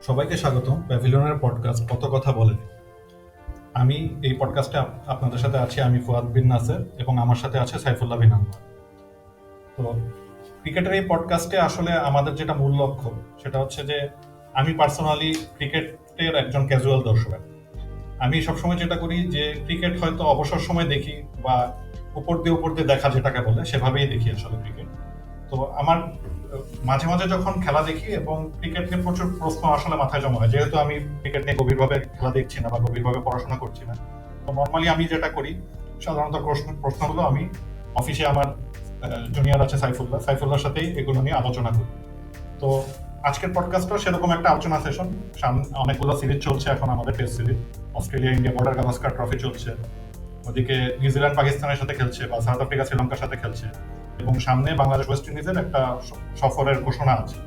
সবাইকে স্বাগতম প্যাভিলিয়নের পডকাস্ট কত কথা বলে। আমি এই পডকাস্টে আপনাদের সাথে আছি, আমি ফুয়াদ বিন নাসের এবং আমার সাথে আছে সাইফুল্লাহ বিন আহমদ। তো ক্রিকেটের এই পডকাস্টে আসলে আমাদের যেটা মূল লক্ষ্য সেটা হচ্ছে যে আমি পার্সোনালি ক্রিকেটের একজন ক্যাজুয়াল দর্শক। আমি সবসময় যেটা করি যে ক্রিকেট হয়তো অবসর সময় দেখি বা উপর দিয়ে দেখা যেটাকে বলে সেভাবেই দেখি আসলে ক্রিকেট। তো আমার মাঝে মাঝে যখন খেলা দেখি এবং ক্রিকেট নিয়ে প্রচুর প্রশ্ন আসলে মাথায় জমা হয়, যেহেতু আমি ক্রিকেট নিয়ে গভীরভাবে খেলা দেখছি না বা গভীরভাবে পড়াশোনা করছি না। তো নর্মালি আমি যেটা করি সাধারণত প্রশ্নগুলো আমি অফিসে আমার জুনিয়র আছে সাইফুল্লাহর সাথেই এগুলো নিয়ে আলোচনা করি। তো আজকের পডকাস্টও সেরকম একটা আলোচনা সেশন। অনেকগুলো সিরিজ চলছে এখন, আমাদের test series Australia India border Gavaskar trophy চলছে, ওদিকে নিউজিল্যান্ড পাকিস্তানের সাথে খেলছে বা সাউথ আফ্রিকা শ্রীলঙ্কার সাথে খেলছে, এবং সামনে বাংলাদেশ ওয়েস্ট ইন্ডিজের একটা সফরের ঘোষণা আছে।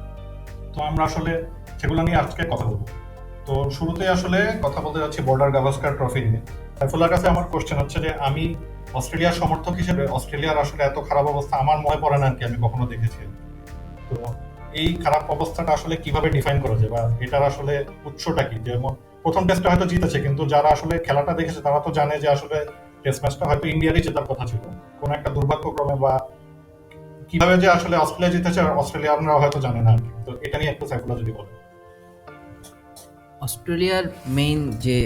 তো আমরা আসলে সেগুলো নিয়ে আজকে কথা বলবো। তো শুরুতে আসলে কথা বলতে যাচ্ছি বর্ডার গাভাস্কার ট্রফি নিয়ে। সাইফুল্লাহর কাছে আমার কোশ্চেন হচ্ছে যে আমি অস্ট্রেলিয়ার সমর্থক হিসেবে অস্ট্রেলিয়ার আসলে এত খারাপ অবস্থা আমার মনে পড়ে না আর কি আমি কখনো দেখেছি। তো এই খারাপ অবস্থাটা আসলে কিভাবে ডিফাইন করা যায় বা এটার আসলে উৎসটা কি? যেমন প্রথম টেস্টটা হয়তো জিতেছে, কিন্তু যারা আসলে খেলাটা দেখেছে তারা তো জানে যে আসলে টেস্ট ম্যাচটা হয়তো ইন্ডিয়ারই জেতার কথা ছিল, কোন একটা দুর্ভাগ্যক্রমে বা কিভাবে যে আসলে অস্ট্রেলিয়া জিতেছে আর অস্ট্রেলিয়ানরা হয়তো জানে না আর কি। তো এটা নিয়ে একটু সাইফুল্লাহ যদি বলেন। অস্ট্রেলিয়ার মেইন যে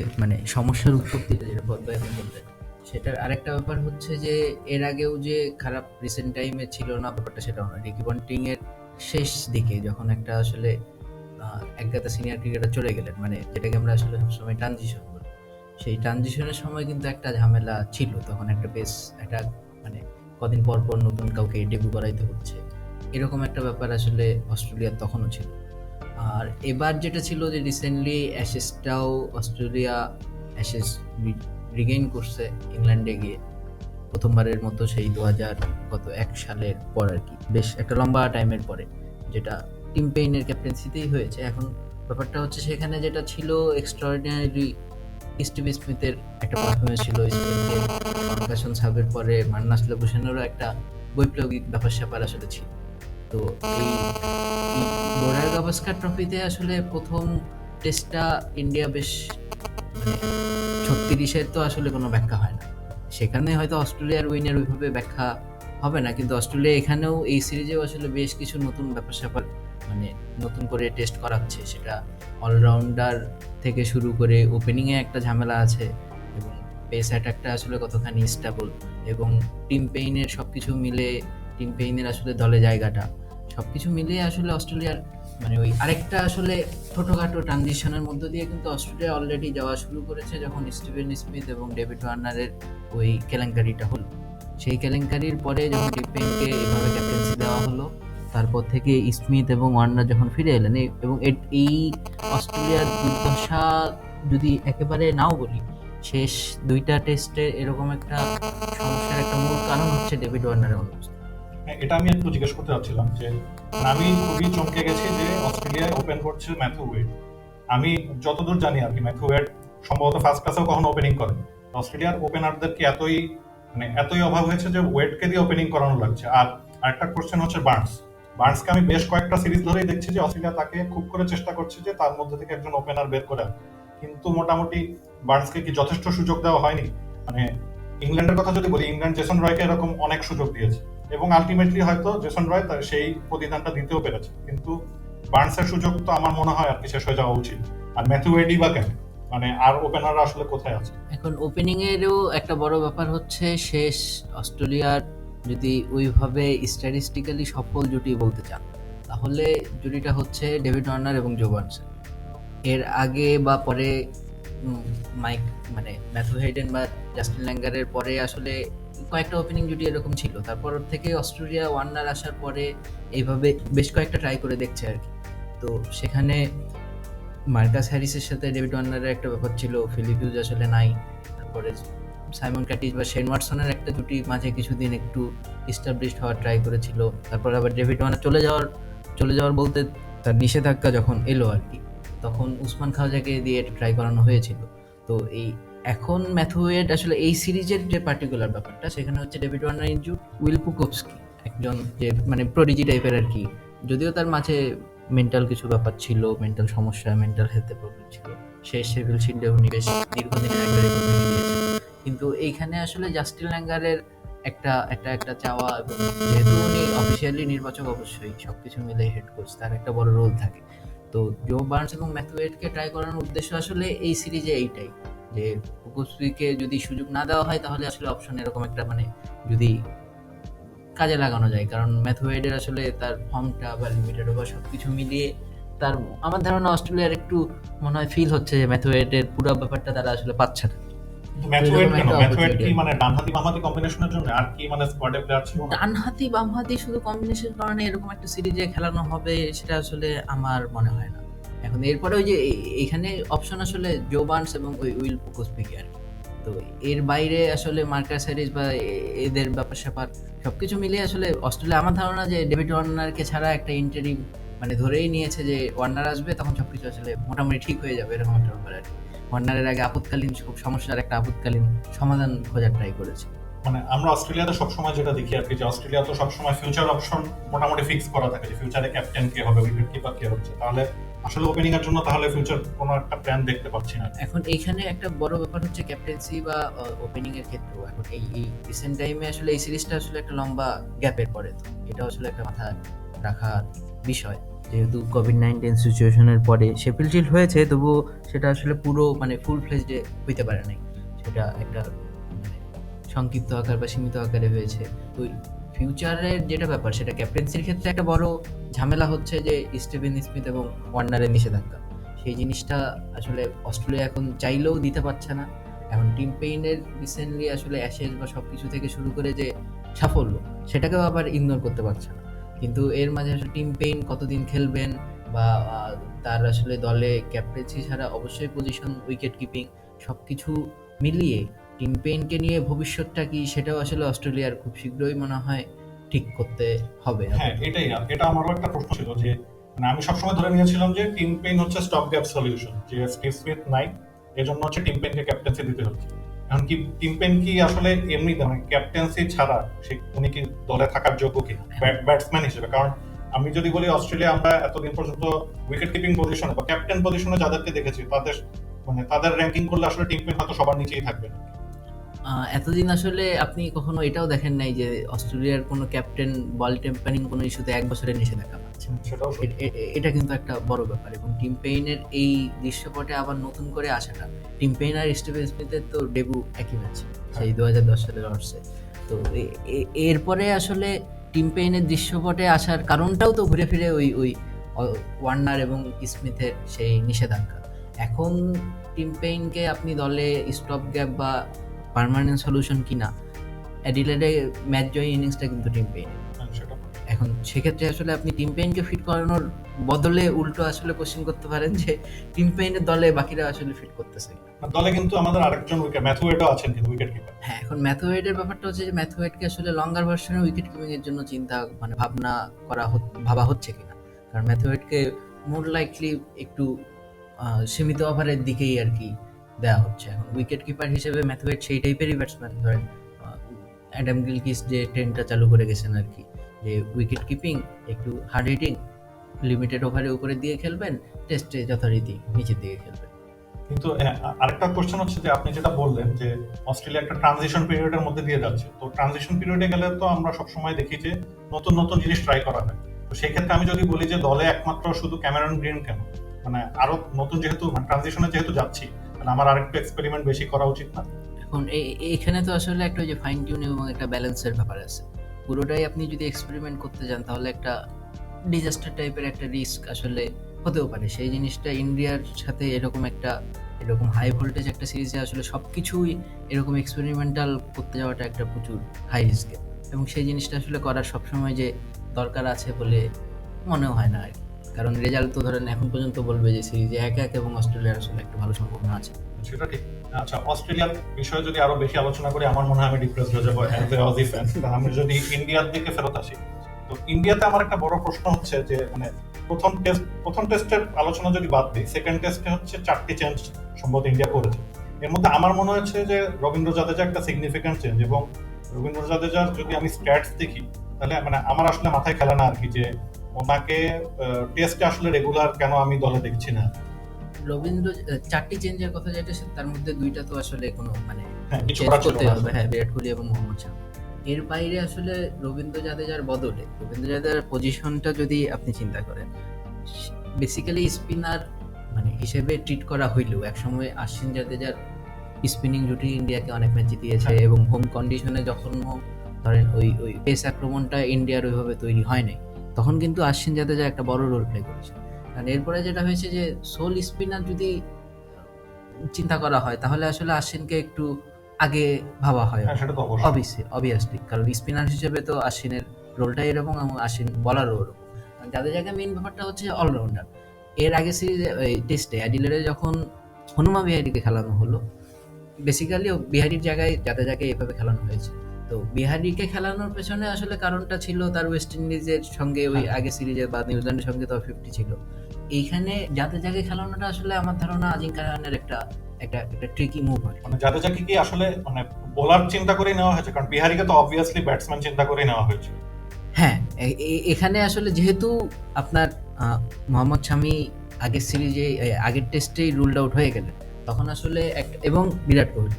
সমস্যার উৎপত্তিটা যেটা বলতে বললেন, সেটার আরেকটা ব্যাপার হচ্ছে যে এর আগেও যে খারাপ রিসেন্ট টাইমে ছিল না ব্যাপারটা সেটাও না। রিকি পন্টিং এর শেষ দিকে যখন একটা আসলে একগাদা সিনিয়র ক্রিকেটার চলে গেলেন, যেটাকে আমরা আসলে সবসময় ট্রানজিশন বলি, সেই ট্রানজিশনের সময় কিন্তু একটা ঝামেলা ছিল। তখন একটা বেশ একটা মানে কদিন পর পর নতুন কাউকে ডেবিউ করাইতে হচ্ছে, এরকম একটা ব্যাপার আসলে অস্ট্রেলিয়ার তখনও ছিল। আর এবার যেটা ছিল যে রিসেন্টলি অ্যাশেসটাও অস্ট্রেলিয়া অ্যাশেস রিগেইন করছে ইংল্যান্ডে গিয়ে প্রথমবারের মতো সেই 2001 সালের পর আর কি, বেশ একটা লম্বা টাইমের পরে, যেটা টিম পেইনের ক্যাপ্টেন্সিতেই হয়েছে। এখন ব্যাপারটা হচ্ছে সেখানে যেটা ছিল এক্সট্রাঅর্ডিনারি স্টিভ স্মিথের একটা পারফরমেন্স ছিল, স্মিথের কনকাশন সাবের পরে মান্নাস লেবুসেনেরও একটা বৈপ্লবিক ব্যাপার স্যাপার আসলে ছিল। তো এই বর্ডার গাভাস্কার ট্রফিতে আসলে প্রথম টেস্টটা ইন্ডিয়া বেশ 36-এর তো আসলে কোনো ব্যাখ্যা হয় না, সেখানে হয়তো অস্ট্রেলিয়ার উইনের ওইভাবে ব্যাখ্যা হবে না, কিন্তু অস্ট্রেলিয়া এখানেও এই সিরিজেও আসলে বেশ কিছু নতুন ব্যাপার স্যাপার নতুন করে টেস্ট করাচ্ছে। সেটা অলরাউন্ডার থেকে শুরু করে ওপেনিংয়ে একটা ঝামেলা আছে, এবং পেস অ্যাটাকটা আসলে কতখানি স্টেবল, এবং টিম পেইনের সবকিছু মিলে টিম পেইনের আসলে দলে জায়গাটা সবকিছু মিলিয়ে আসলে অস্ট্রেলিয়ার ওই আরেকটা আসলে ছোটখাটো ট্রানজিশনের মধ্য দিয়ে কিন্তু অস্ট্রেলিয়া অলরেডি যাওয়া শুরু করেছে যখন স্টিভেন স্মিথ এবং ডেভিড ওয়ার্নারের ওই কেলেঙ্কারিটা হলো। সেই কেলেঙ্কারির পরে যখন টিম পেইনকে এইভাবে ক্যাপ্টেন্সি দেওয়া হলো, তারপর থেকে স্মিথ এবং ওয়ার্নার যখন ফিরে এলেন, এবং এই অস্ট্রেলিয়ার দুর্দশা যদি একেবারে নাও বলি, শেষ দুইটা টেস্টে এরকম একটা সমস্যার একটা মূল কারণ হচ্ছে ডেভিড ওয়ার্নারের অনুপস্থিতি। এটা আমি একটু জিজ্ঞেস করতে চাচ্ছিলাম যে আমি খুবই চমকে গেছি যে অস্ট্রেলিয়ায় ওপেন করছে ম্যাথু ওয়েড। আমি যতদূর জানি আর কি ম্যাথু ওয়েড সম্ভবত ফার্স্ট ক্লাসেও কখনো ওপেনিং করেন। অস্ট্রেলিয়ার ওপেনারদেরকে এতই অভাব হয়েছে যে ওয়েডকে দিয়ে ওপেনিং করানো লাগছে। আর আরেকটা কোশ্চেন হচ্ছে বার্নসকে আমি বেশ কয়েকটা সিরিজ ধরেই দেখছি যে অস্ট্রেলিয়া তাকে খুব করে চেষ্টা করছে যে তার মধ্যে থেকে একজন ওপেনার বের করে আনতে। কিন্তু মোটামুটি বার্নসকে কি যথেষ্ট সুযোগ দেওয়া হয়নি? মানে ইংল্যান্ডের কথা যদি বলি, ইংল্যান্ড জেসন রয়কে এরকম অনেক সুযোগ দিয়েছে এবং আলটিমেটলি হয়তো জেসন রয় তার সেই প্রতিদানটা দিতেও পেরেছে, কিন্তু বার্নসের সুযোগ তো আমার মনে হয় আর কি শেষ হয়ে যাওয়া উচিত। আর ম্যাথু ওয়েডই বা কেন, আর ওপেনাররা আসলে কোথায় আছে? এখন ওপেনিং এরও একটা বড় ব্যাপার হচ্ছে, শেষ অস্ট্রেলিয়ার যদি ওইভাবে স্ট্যাটিস্টিক্যালি সফল জুটি বলতে চান, তাহলে জুটিটা হচ্ছে ডেভিড ওয়ার্নার এবং জো বার্নসন। এর আগে বা পরে মাইক ম্যাথু হেডেন বা জাস্টিন ল্যাঙ্গারের পরে আসলে কয়েকটা ওপেনিং জুটি এরকম ছিল। তারপর থেকে অস্ট্রেলিয়া ওয়ার্নার আসার পরে এইভাবে বেশ কয়েকটা ট্রাই করে দেখছে আর কি। তো সেখানে মার্কাস হ্যারিসের সাথে ডেভিড ওয়ার্নারের একটা ব্যাপার ছিল, ফিলিপ হিউজ আসলে নাই। তারপরে সাইমন ক্যাটিস বা শেন ওয়াটসনের একটা জুটি মাঝে কিছুদিন একটু এস্টাবলিশড হওয়ার ট্রাই করেছিল। তারপর আবার ডেভিড ওয়ার্নার চলে যাওয়ার বলতে তার নিষেধাজ্ঞা যখন এলো আর কি, তখন উসমান খাওয়াজাকে দিয়ে ট্রাই করানো হয়েছিল। তো এই এখন ম্যাথু ওয়েড আসলে এই সিরিজের যে পার্টিকুলার ব্যাপারটা, সেখানে হচ্ছে David Warner injured, will Pucovski একজন যে প্রডিজি টাইপের আর কি, যদিও তার মাঝে মেন্টাল কিছু ব্যাপার ছিল, মেন্টাল সমস্যা, মেন্টাল হেলথের প্রবলেম ছিল। শেফিল্ড শিল্ডে উনি বেশ দীর্ঘদিনের একটা রেকর্ড ভেঙে দিয়েছেন। কিন্তু এইখানে আসলে জাস্টিন ল্যাঙ্গারের একটা চাওয়া, এবং যেহেতু উনি অফিসিয়ালি নির্বাচক, অবশ্যই সবকিছু মিলে হেড কোচ, তার একটা বড় রোল থাকে। তো জো বার্নস এবং ম্যাথু ওয়েডকে ট্রাই করানোর উদ্দেশ্য আসলে এই সিরিজে এইটাই, যে ওকোচুকে যদি সুযোগ না দেওয়া হয় তাহলে আসলে অপশন এরকম একটা মানে যদি কাজে লাগানো যায়। কারণ ম্যাথু ওয়েডের আসলে তার ফর্মটা বা লিমিটেড ওভার সবকিছু মিলিয়ে তার, আমার ধারণা অস্ট্রেলিয়ার একটু মনে হয় ফিল হচ্ছে যে ম্যাথু ওয়েডের পুরো ব্যাপারটা তারা আসলে পাচ্ছে না। কিন্তু ম্যাথুয়েড এরকম কেন? একটা ম্যাথুয়েড কি opportunity। মানে ডানহাতি বামহাতি কম্বিনেশনের জন্য, আর কি মানে স্কোয়াডে প্লেয়ার ছিল না? ডানহাতি বামহাতি শুধু কম্বিনেশন কারণে এরকম একটা সিরিজে খেলানো হবে সেটা আসলে আমার মনে হয় না। এখন এরপরে ওই যে এখানে অপশন আসলে জো বার্নস এবং ওই উইল ওকোচুকে আর কি। তো এর বাইরে আসলে মার্কাস হ্যারিস বা এদের ব্যাপার স্যাপার সবকিছু মিলিয়ে আসলে অস্ট্রেলিয়া, আমার ধারণা যে ডেভিড ওয়ার্নারকে ছাড়া একটা ইন্টারিম মানে ধরেই নিয়েছে যে ওয়ার্নার আসবে তখন সবকিছু আসলে মোটামুটি ঠিক হয়ে যাবে, এরকম একটা ব্যাপার আর কি। ওয়ার্নারের আগে আপৎকালীন খুব সমস্যার একটা আপৎকালীন সমাধান খোঁজার ট্রাই করেছে। মানে আমরা অস্ট্রেলিয়াতে সবসময় যেটা দেখি আর কি, যে অস্ট্রেলিয়া তো সবসময় ফিউচার অপশন মোটামুটি ফিক্স করা থাকে, যে ফিউচারে ক্যাপ্টেন কে হবে, উইকেট কিপার কে হচ্ছে। তাহলে আসলে ওপেনিং এর জন্য তাহলে ফিউচার কোনো একটা প্ল্যান দেখতে পাচ্ছি না। এখন এইখানে একটা বড় ব্যাপার হচ্ছে ক্যাপ্টেন্সি বা ওপেনিং এর ক্ষেত্রেও এখন এই রিসেন্ট টাইমে আসলে এই সিরিজটা আসলে একটা লম্বা গ্যাপের পরে, তো এটা আসলে একটা মাথায় রাখার বিষয়। যেহেতু কোভিড-19 সিচুয়েশনের পরে শেফিল্ড শিল্ড হয়েছে, তবুও সেটা আসলে পুরো মানে ফুল ফ্লেজডে হইতে পারে নাই, সেটা একটা মানে সংক্ষিপ্ত আকার বা সীমিত আকারে হয়েছে। তো ফিউচারের যেটা ব্যাপার সেটা ক্যাপ্টেন্সির ক্ষেত্রে একটা বড় ঝামেলা হচ্ছে যে স্টিভেন স্মিথ এবং ওয়ার্নারের নিষেধাজ্ঞা। সেই জিনিসটা আসলে অস্ট্রেলিয়া এখন চাইলেও দিতে পারছে না। এখন টিম পেইনের রিসেন্টলি আসলে অ্যাশেজ বা সবকিছু থেকে শুরু করে যে সাফল্য, সেটাকেও আবার ইগনোর করতে পারছে না। কিন্তু এর মাঝে আসলে টিম পেইন কতদিন খেলবেন, বা তার আসলে দলে ক্যাপ্টেন্সি ছাড়া অবশ্যই পজিশন, উইকেট কিপিং সবকিছু মিলিয়ে টিম পেইনকে নিয়ে ভবিষ্যৎটা কি, সেটাও আসলে অস্ট্রেলিয়ার খুব শীঘ্রই মনে হয় ঠিক করতে হবে। হ্যাঁ, এটা আমারও একটা প্রশ্ন ছিল, যে মানে আমি সবসময় ধরে নিয়েছিলাম যে টিম পেইন হচ্ছে স্টপ গ্যাপ সলিউশন, যে স্টিভ স্মিথ নাই, এজন্য হচ্ছে টিম পেইনকে ক্যাপ্টেন্সি দিতে হচ্ছে। এখন কি টিম পেইন কি আসলে এমনিতে মানে ক্যাপ্টেন্সি ছাড়া উনি কি দলে থাকার যোগ্য কিনা ব্যাটসম্যান হিসেবে? কারণ আমি যদি বলি অস্ট্রেলিয়া আমরা এতদিন পর্যন্ত উইকেট কিপিং পজিশনে বা ক্যাপ্টেন পজিশনে যাদেরকে দেখেছি তাদের মানে তাদের র্যাঙ্কিং করলে আসলে টিম পেইন হয়তো সবার নিচেই থাকবে না। এতদিন আসলে আপনি কখনো এটাও দেখেন নাই যে অস্ট্রেলিয়ার কোনো ক্যাপ্টেন বল টেম্পারিং কোনো ইস্যুতে 1 বছরের নিষেধাজ্ঞা পাচ্ছে। সেটাও সত্যি। এটা কিন্তু একটা বড় ব্যাপার। এবং টিম পেইনের এই দৃশ্যপটে আবার নতুন করে আসাটা, টিম পেইন আর স্টিভেন স্মিথের তো ডেবু একই ম্যাচে, সেই 2010 সালের লর্ডসে। তো এরপরে আসলে টিম পেইনের দৃশ্যপটে আসার কারণটাও তো ঘুরে ফিরে ওই ওই ওয়ার্নার এবং স্মিথের সেই নিষেধাজ্ঞা। এখন টিম পেইনকে আপনি দলে স্টপ গ্যাপ বা পার্মানেন্ট সলিউশন কিনা, অ্যাডিলেডে ম্যাচ জয়ী ইনিংসটা কিন্তু টিম পেইন। সেটা এখন সেক্ষেত্রে আসলে আপনি টিম পেইনকে ফিট করানোর বদলে উল্টো আসলে কোশ্চেন করতে পারেন যে টিম পেইনের দলে বাকিরা আসলে ফিট করতেছে কিনা। দলে কিন্তু আমাদের আরেকজন উইকেট ম্যাথুয়েডও আছেন কিন্তু উইকেট কিপার। হ্যাঁ, এখন ম্যাথু ওয়েডের ব্যাপারটা হচ্ছে যে ম্যাথু ওয়েডকে আসলে লঙ্গার ভার্সনে উইকেট কিপিং এর জন্য চিন্তা মানে ভাবা হচ্ছে কিনা। কারণ ম্যাথু ওয়েডকে মোর লাইকলি একটু সীমিত ওভারের দিকেই আর কি দেওয়া হচ্ছে। এখন উইকেট কিপার হিসেবে ম্যাথু ওয়েড সেই টাইপেরই ব্যাটসম্যান, ধরেন অ্যাডাম গিলক্রিস্ট যে ট্রেন্ডটা চালু করে গেছেন আর কি, যে উইকেট কিপিং একটু হার্ড হিটিং, লিমিটেড ওভারে উপরে দিয়ে খেলবেন, টেস্টে যথারীতি নিচের দিকে খেলবেন। কিন্তু আরেকটা কোশ্চেন হচ্ছে যে আপনি যেটা বললেন যে অস্ট্রেলিয়া একটা ট্রানজিশন পিরিয়ডের মধ্যে দিয়ে যাচ্ছে, তো ট্রানজিশন পিরিয়ডে গেলে তো আমরা সবসময় দেখি যে নতুন নতুন জিনিস ট্রাই করা হয়। তো সেই ক্ষেত্রে আমি যদি বলি যে দলে একমাত্র শুধু ক্যামেরন গ্রিন কেন, মানে আরো নতুন যেহেতু ট্রানজিশনে যেহেতু যাচ্ছি, তাহলে আমার আরেকটু এক্সপেরিমেন্ট বেশি করা উচিত না? এখন এইখানে তো আসলে একটা ওই যে ফাইন টিউন এবং একটা ব্যালেন্সের ব্যাপার আছে। পুরোটাই আপনি যদি এক্সপেরিমেন্ট করতে যান তাহলে একটা ডিজাস্টার টাইপের একটা রিস্ক আসলে হতেও পারে। সেই জিনিসটা ইন্ডিয়ার সাথে এরকম হাই ভোল্টেজ একটা সিরিজে আসলে সবকিছুই এরকম এক্সপেরিমেন্টাল করতে যাওয়াটা একটা প্রচুর হাই রিস্কে, এবং সেই জিনিসটা আসলে করার সবসময় যে দরকার আছে বলে মনেও হয় না আর কি। কারণ রেজাল্ট তো ধরেন এখন পর্যন্ত বলবে যে সিরিজে 1-1 এবং অস্ট্রেলিয়ার আসলে একটা ভালো সম্ভাবনা আছে। সেটা ঠিক। আচ্ছা, অস্ট্রেলিয়ার বিষয়ে যদি আরো বেশি আলোচনা করি আমার মনে হয় আমি ডিপ্রেস হয়ে যাবো অ্যাজ এ অজি ফ্যান। আমি যদি ইন্ডিয়ার দিকে ফেরত আসি, তো ইন্ডিয়াতে আমার একটা বড় প্রশ্ন হচ্ছে যে মানে প্রথম টেস্টের আলোচনা যদি বাদ দিই, সেকেন্ড টেস্টে হচ্ছে 4টি চেঞ্জ সম্ভবত ইন্ডিয়া করেছে। এর মধ্যে আমার মনে হচ্ছে যে রবীন্দ্র জাদেজা একটা সিগনিফিক্যান্ট চেঞ্জ, এবং রবীন্দ্র জাদেজার যদি আমি স্ট্যাটস দেখি তাহলে মানে আমার আসলে মাথায় খেলে না আর কি, যে ওনাকে টেস্টে আসলে রেগুলার কেন আমি দলে দেখছি না? রবীন্দ্র চারটি চেঞ্জের কথা যেটা তার মধ্যে দুইটা তো আসলে কোনো মানে হ্যাঁ, কিছু চেঞ্জ করার ছিল করতে না হবে, আসলে। হ্যাঁ, বিরাট কোহলি এবং মোহাম্মদ শামি। এর বাইরে আসলে রবীন্দ্র জাদেজার বদলে রবীন্দ্র জাদেজার পজিশনটা যদি আপনি চিন্তা করেন, বেসিক্যালি স্পিনার মানে হিসেবে ট্রিট করা হইলেও একসময় আশ্বিন জাদেজার স্পিনিং জুটি ইন্ডিয়াকে অনেক ম্যাচ জিতিয়েছে, হ্যাঁ। এবং হোম কন্ডিশনে যখন ধরেন ওই পেস আক্রমণটা ইন্ডিয়ার ওইভাবে তৈরি হয় নাই, তখন কিন্তু আশ্বিন জাদেজা একটা বড় রোল প্লে করেছে। কারণ এরপরে যেটা হয়েছে যে সোল স্পিনার যদি চিন্তা করা হয় তাহলে আসলে আশ্বিনকে একটু আগে ভাবা হয়, হ্যাঁ, সেটা তো অবশ্যই। অবভিয়াসলি, কারণ স্পিনার হিসেবে তো আশ্বিনের রোলটাই এরকম এবং আশ্বিন বলারও ওরকম। যাদের জায়গায় মেইন ব্যাপারটা হচ্ছে অলরাউন্ডার। এর আগে সিরিজে টেস্টে অ্যাডিলেডে যখন হনুমা বিহারিকে খেলানো হলো, বেসিক্যালি বিহারির জায়গায় জাদেজাকে এভাবে খেলানো হয়েছে। তো বিহারিকে খেলানোর পেছনে আসলে কারণটা ছিল তার ওয়েস্ট ইন্ডিজের সঙ্গে ওই হ্যাঁ। আগে সিরিজে বা নিউজিল্যান্ডের সঙ্গে তো 50 ছিল। এইখানে জাদেজাকে খেলানোটা আসলে আমার ধারণা আজিঙ্কা রাহানের একটা একটা একটা ট্রিকি মুভ হয়। মানে জাদেজাকে কি আসলে মানে বোলার চিন্তা করে নেওয়া হয়েছে? কারণ বিহারিকে তো অবভিয়াসলি ব্যাটসম্যান চিন্তা করে নেওয়া হয়েছে। হ্যাঁ, এখানে আসলে যেহেতু আপনার মোহাম্মদ শামি আগের সিরিজে আগের টেস্টেই রুলড আউট হয়ে গেলেন, তখন আসলে এবং বিরাট কোহলি,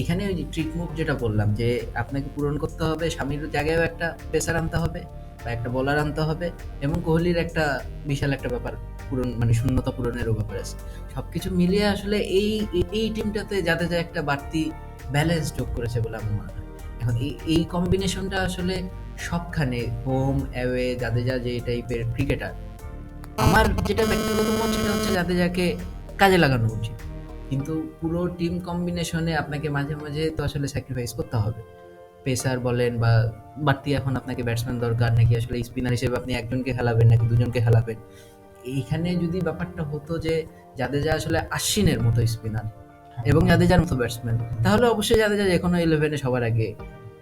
এখানে ওই ট্রিক মুভ যেটা বললাম যে আপনাকে পূরণ করতে হবে, শামির জায়গায়ও একটা পেসার আনতে হবে বা একটা বোলার আনতে হবে, এবং কোহলির একটা বিশাল একটা ব্যাপার পূরণ মানে শূন্যতা পূরণেরও ব্যাপার আছে। সবকিছু মিলিয়ে আসলে এই টিমটাতে যাতে একটা বাড়তি ব্যালেন্স যোগ করেছে বলে আমার মনে হয়। এখন এই কম্বিনেশনটা আসলে সবখানে হোম অ্যাওয়ে জাদেজা যে টাইপের ক্রিকেটার, আমার যেটা ব্যক্তিগত মত সেটা হচ্ছে জাদেজাকে কাজে লাগানো উচিত। কিন্তু পুরো টিম কম্বিনেশনে আপনাকে মাঝে মাঝে তো আসলে স্যাক্রিফাইস করতে হবে। পেসার বলেন বা বাড়তি এখন আপনাকে ব্যাটসম্যান দরকার, নাকি আসলে স্পিনার হিসেবে আপনি একজনকে খেলাবেন নাকি দুজনকে খেলাবেন। এইখানে যদি ব্যাপারটা হতো যে জাদেজা আসলে আশ্বিনের মতো স্পিনার এবং জাদেজার মতো ব্যাটসম্যান, তাহলে অবশ্যই জাদেজা যে কোনো 11-এ সবার আগে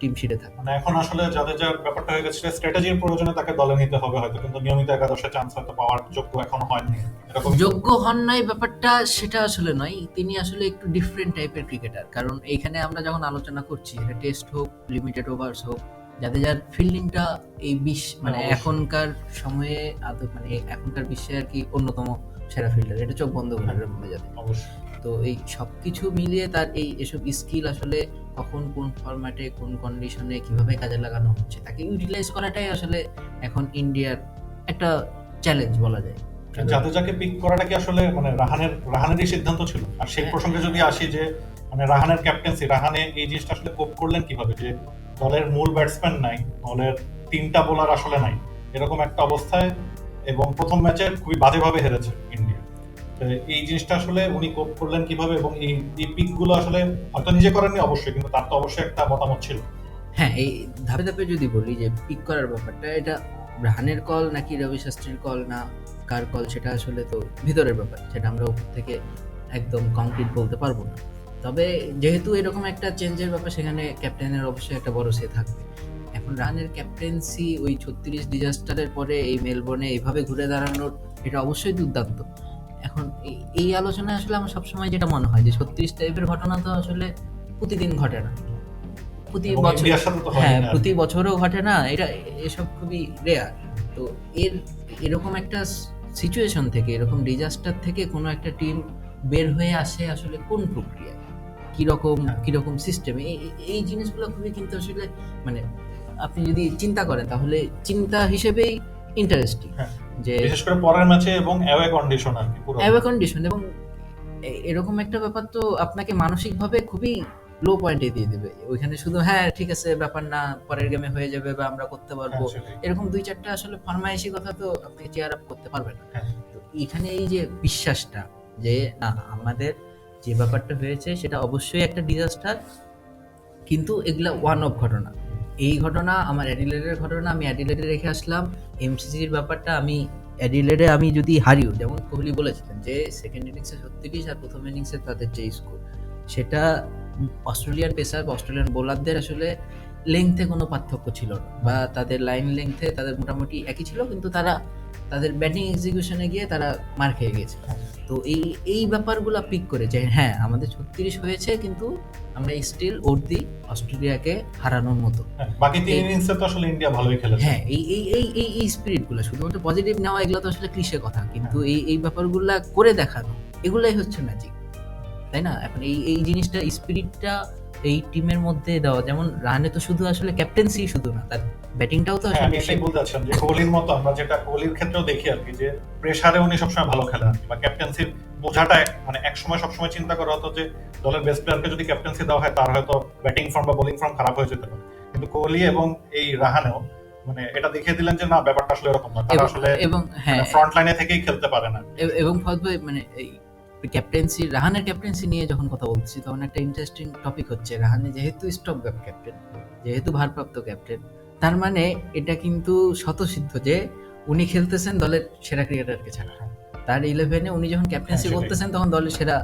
টিম শিটে থাকে। মানে এখন আসলে জাদেজার ব্যাপারটা হয়ে গেছে স্ট্র্যাটেজির প্রয়োজনে তাকে দলে নিতে হবে হয়তো, কিন্তু নিয়মিত একাদশে চান্স হয়তো পাওয়ার যোগ্য এখনো হয়নি, এরকম। যোগ্য হন নাই ব্যাপারটা সেটা আসলে নয়, তিনি আসলে একটু ডিফারেন্ট টাইপের ক্রিকেটার। কারণ এইখানে আমরা যখন আলোচনা করছি এটা টেস্ট হোক লিমিটেড ওভার্স হোক, যার ফিল্ডিংটা এই মানে অবশ্যই। এখনকার সময়ে মানে এখনকার বিশ্বে আর কি অন্যতম সেরা ফিল্ডার, এটা চোখ বন্ধ করে বলে যাবে। অবশ্যই। তো এই সবকিছু মিলিয়ে তার এসব স্কিল আসলে কখন কোন ফরম্যাটে কোন কন্ডিশনে কিভাবে কাজে লাগানো হচ্ছে তাকে ইউটিলাইজ করাটাই আসলে এখন ইন্ডিয়ার একটা চ্যালেঞ্জ বলা যায়। জাদেজাকে পিক করাটা কি আসলে মানে রাহানেরই সিদ্ধান্ত ছিল? আর সেই প্রসঙ্গে যদি আসি যে মানে রাহানের ক্যাপ্টেন্সি, রাহানে এই জিনিসটা আসলে কোপ করলেন কিভাবে যে দলের মূল ব্যাটসম্যান নাই, দলের তিনটা বোলার আসলে নাই, এরকম একটা অবস্থায়, এবং প্রথম ম্যাচে খুবই বাজেভাবে হেরেছে ইন্ডিয়া। তো এই জিনিসটা আসলে উনি কোপ করলেন কিভাবে, এবং এই পিক গুলো আসলে হয়তো নিজে করেননি অবশ্যই, কিন্তু তার তো অবশ্যই একটা মতামত ছিল। হ্যাঁ, এই ধাপে ধাপে যদি বলি যে পিক করার ব্যাপারটা, এটা রাহানের কল নাকি রবি শাস্ত্রীর কল না কার কল, সেটা আসলে তো ভিতরের ব্যাপার, সেটা আমরা উপর থেকে একদম কংক্রিট বলতে পারবো না। তবে যেহেতু এরকম একটা চেঞ্জের ব্যাপার, সেখানে ক্যাপ্টেনের অবশ্যই একটা বড় সে থাকবে। এখন রানের ক্যাপ্টেন্সি ওই 36 ডিজাস্টারের পরে এই মেলবোর্নে এইভাবে ঘুরে দাঁড়ানোর, এটা অবশ্যই দুর্দান্ত। এখন এই আলোচনায় আসলে আমার সবসময় যেটা মনে হয় যে 36 টাইপের ঘটনা তো আসলে প্রতিদিন ঘটে না, প্রতি এবং বছর, ইন্ডিয়ার সাথে তো হ্যাঁ, হয়নি আর প্রতি কি। বছরও ঘটে না, এটা এসব খুবই রেয়ার। তো এরকম একটা সিচুয়েশন থেকে, এরকম ডিজাস্টার থেকে কোনো একটা টিম বের হয়ে আসে আসলে কোন প্রক্রিয়ায়, কিরকম কিরকম সিস্টেমে, এই জিনিসগুলো খুবই কিন্তু আসলে মানে আপনি যদি চিন্তা করেন তাহলে চিন্তা হিসেবেই ইন্টারেস্টিং। হ্যাঁ, যে বিশেষ করে পরের ম্যাচে এবং অ্যাওয়ে কন্ডিশন আর কি পুরো। অ্যাওয়ে কন্ডিশন এবং এরকম একটা ব্যাপার তো আপনাকে মানসিকভাবে খুবই লো পয়েন্টে দিয়ে দেবে। ওইখানে শুধু হ্যাঁ ঠিক আছে ব্যাপার না, পরের গেমে হয়ে যাবে বা আমরা করতে পারবো, হ্যাঁ, সেটাই। এরকম দুই চারটা আসলে ফরমাইশি কথা তো আপনি চেয়ার আপ করতে পারবেন না। হ্যাঁ। তো এখানে এই যে বিশ্বাসটা যে না, আমাদের যে ব্যাপারটা হয়েছে সেটা অবশ্যই একটা ডিজাস্টার, কিন্তু এগুলা ওয়ান অফ ঘটনা। এই ঘটনা আমার অ্যাডিলেডের ঘটনা, আমি অ্যাডিলেডে রেখে আসলাম। এমসিসির ব্যাপারটা আমি অ্যাডিলেডে আমি যদি হারিও, যেমন কোহলি বলেছিলেন যে সেকেন্ড ইনিংসে 36 আর প্রথম ইনিংসে তাদের যে স্কোর, সেটা অস্ট্রেলিয়ার পেসার বা অস্ট্রেলিয়ান বোলারদের আসলে লেংথে কোনো পার্থক্য ছিল না, বা তাদের লাইন লেংথে তাদের মোটামুটি একই ছিল, কিন্তু তারা তাদের ব্যাটিং এক্সিকিউশনে গিয়ে তারা মার খেয়ে গিয়েছে। তো এই এই ব্যাপারগুলো পিক করে যে হ্যাঁ আমাদের 36 হয়েছে কিন্তু আমরা স্টিল অব্দি অস্ট্রেলিয়াকে হারানোর মতো। হ্যাঁ, বাকি 3 ইনিংসে তো আসলে ইন্ডিয়া ভালোই খেলেছে। হ্যাঁ, এই এই এই এই এই স্পিরিটগুলো শুধুমাত্র পজিটিভ নেওয়া এগুলো তো আসলে ক্লিশে কথা, কিন্তু এই এই ব্যাপারগুলা করে দেখানো এগুলাই হচ্ছে ম্যাজিক, তাই না? এখন এই এই জিনিসটা স্পিরিটটা এই টিমের মধ্যে দেওয়া, যেমন রাহানে তো শুধু আসলে ক্যাপ্টেন্সি শুধু না, তার ব্যাটিংটাও তো হ্যাঁ, আমি আসলে এটাই বলতে চাচ্ছিলাম যে কোহলির মতো আমরা যেটা কোহলির ক্ষেত্রেও দেখি আর কি, যে প্রেসারে উনি সবসময় ভালো খেলেন আর কি, বা ক্যাপ্টেন্সির বোঝাটা মানে এক সময় সবসময় চিন্তা করা হতো যে দলের বেস্ট প্লেয়ারকে যদি ক্যাপ্টেন্সি দেওয়া হয় তার হয়তো ব্যাটিং ফর্ম বা বোলিং ফর্ম খারাপ হয়ে যেতে পারে, কিন্তু কোহলি এবং এই রাহানেও মানে এটা দেখিয়ে দিলেন যে না, ব্যাপারটা আসলে এরকম না, তারা আসলে এবং হ্যাঁ ফ্রন্ট লাইনে থেকেই খেলতে পারে না। এবং ফাহাদ ভাই মানে এই ক্যাপ্টেন্সি, রাহানের ক্যাপ্টেন্সি নিয়ে যখন কথা বলছি তখন একটা ইন্টারেস্টিং টপিক হচ্ছে, রাহানে যেহেতু স্টপ গ্যাপ ক্যাপ্টেন, যেহেতু ভারপ্রাপ্ত ক্যাপ্টেন, তার মানে এটা কিন্তু স্বতঃসিদ্ধ যে উনি খেলতেছেন দলের সেরা ক্রিকেটারকে ছাড়া। তার 11-এ উনি যখন ক্যাপ্টেন্সি সেটাই। করতেছেন তখন দলের সেরা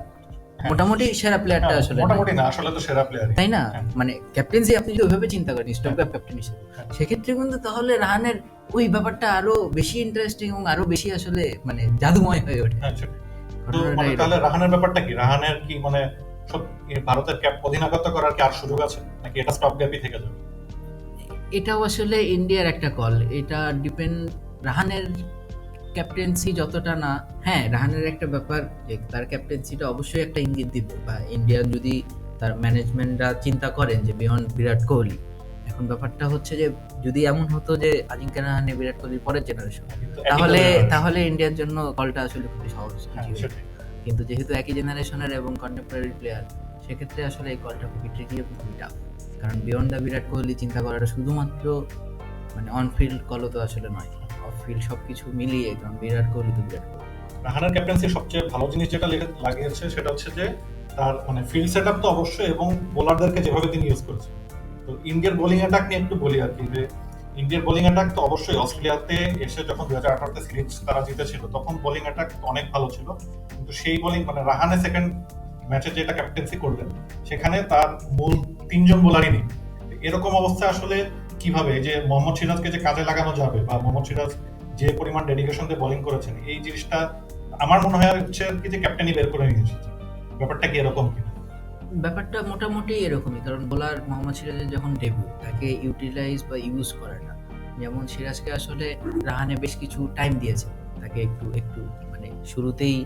হ্যাঁ। মোটামুটি সেরা প্লেয়ারটা হ্যাঁ, আসলে নাই। মোটামুটি না, আসলে তো সেরা প্লেয়ার, তাই না? হ্যাঁ। মানে ক্যাপ্টেন্সি আপনি যদি ওইভাবে চিন্তা করেন স্টপ গ্যাপ ক্যাপ্টেন হিসেবে, হ্যাঁ। সেক্ষেত্রে কিন্তু তাহলে রাহানের ওই ব্যাপারটা আরো বেশি ইন্টারেস্টিং এবং আরো বেশি আসলে মানে জাদুময় হয়ে ওঠে। হ্যাঁ, সেটাই। তো ঘটনাটা মানে এরকম। তাহলে রাহানের ব্যাপারটা কি? রাহানের কি মানে সব ভারতের ক্যাপ অধিনায়কত্ব করার কি আর সুযোগ আছে, নাকি এটা স্টপ গ্যাপই থেকে যাবে? এটাও আসলে ইন্ডিয়ার একটা কল, এটা ডিপেন্ড। রাহানের ক্যাপ্টেন্সি যতটা না, হ্যাঁ রাহানের একটা ব্যাপার যে তার ক্যাপ্টেন্সিটা অবশ্যই একটা ইঙ্গিত দিবে, বা ইন্ডিয়ার যদি তার ম্যানেজমেন্টরা চিন্তা করেন যে বিয়ন্ড বিরাট কোহলি, এখন ব্যাপারটা হচ্ছে যে যদি এমন হতো যে আজিঙ্ক্য রাহানে বিরাট কোহলির পরের জেনারেশন, কিন্তু একই তাহলে দলের তাহলে ইন্ডিয়ার জন্য কলটা আসলে খুবই সহজ হ্যাঁ, ছিল। সেটাই। কিন্তু যেহেতু একই জেনারেশনের এবং কন্টেম্পোরারি প্লেয়ার, সেক্ষেত্রে আসলে এই কলটা খুবই ট্রিকি এবং খুবই টাফ, কারণ বিয়ন্ড দ্য বিরাট কোহলি চিন্তা করাটা শুধুমাত্র মানে অন ফিল্ড কলও তো আসলে নয়, অফ ফিল্ড সবকিছু মিলিয়ে, কারণ বিরাট কোহলি তো বিরাট কোহলি। রাহানের ক্যাপ্টেন্সি সবচেয়ে ভালো জিনিস যেটা লাগিয়েছে সেটা হচ্ছে যে তার মানে ফিল্ড সেটআপ তো অবশ্যই, এবং বোলারদেরকে যেভাবে তিনি ইউজ করেছে। তো ইন্ডিয়ার বোলিং অ্যাটাক নিয়ে একটু বলি আর কি, যে ইন্ডিয়ার বোলিং অ্যাটাক তো অবশ্যই অস্ট্রেলিয়াতে এসে যখন 2018-তে সিরিজ তারা জিতেছিল তখন বোলিং অ্যাটাক অনেক ভালো ছিল, কিন্তু সেই বোলিং মানে রাহানে সেকেন্ড ম্যাচে যেটা ক্যাপ্টেন্সি করলেন সেখানে তার মূল 3জন বোলারই নেই। এরকম অবস্থা আসলে কিভাবে এই যে মোহাম্মদ সিরাজকে যে কাজে লাগানো যাবে, বা মোহাম্মদ সিরাজ যে পরিমাণ ডেডিকেশন দিয়ে বোলিং করেছেন, এই জিনিসটা আমার মনে হয় হচ্ছে কি যে ক্যাপ্টেনই বের করে নিয়ে এসেছে। ব্যাপারটা কি এরকম কিনা? ব্যাপারটা মোটামুটি এরকমই, কারণ বোলার মোহাম্মদ সিরাজের যখন ডেবিউ, তাকে ইউটিলাইজ বা ইউজ করাটা, যেমন সিরাজকে আসলে রাহানে বেশ কিছু টাইম দিয়েছে, তাকে একটু একটু মানে শুরুতেই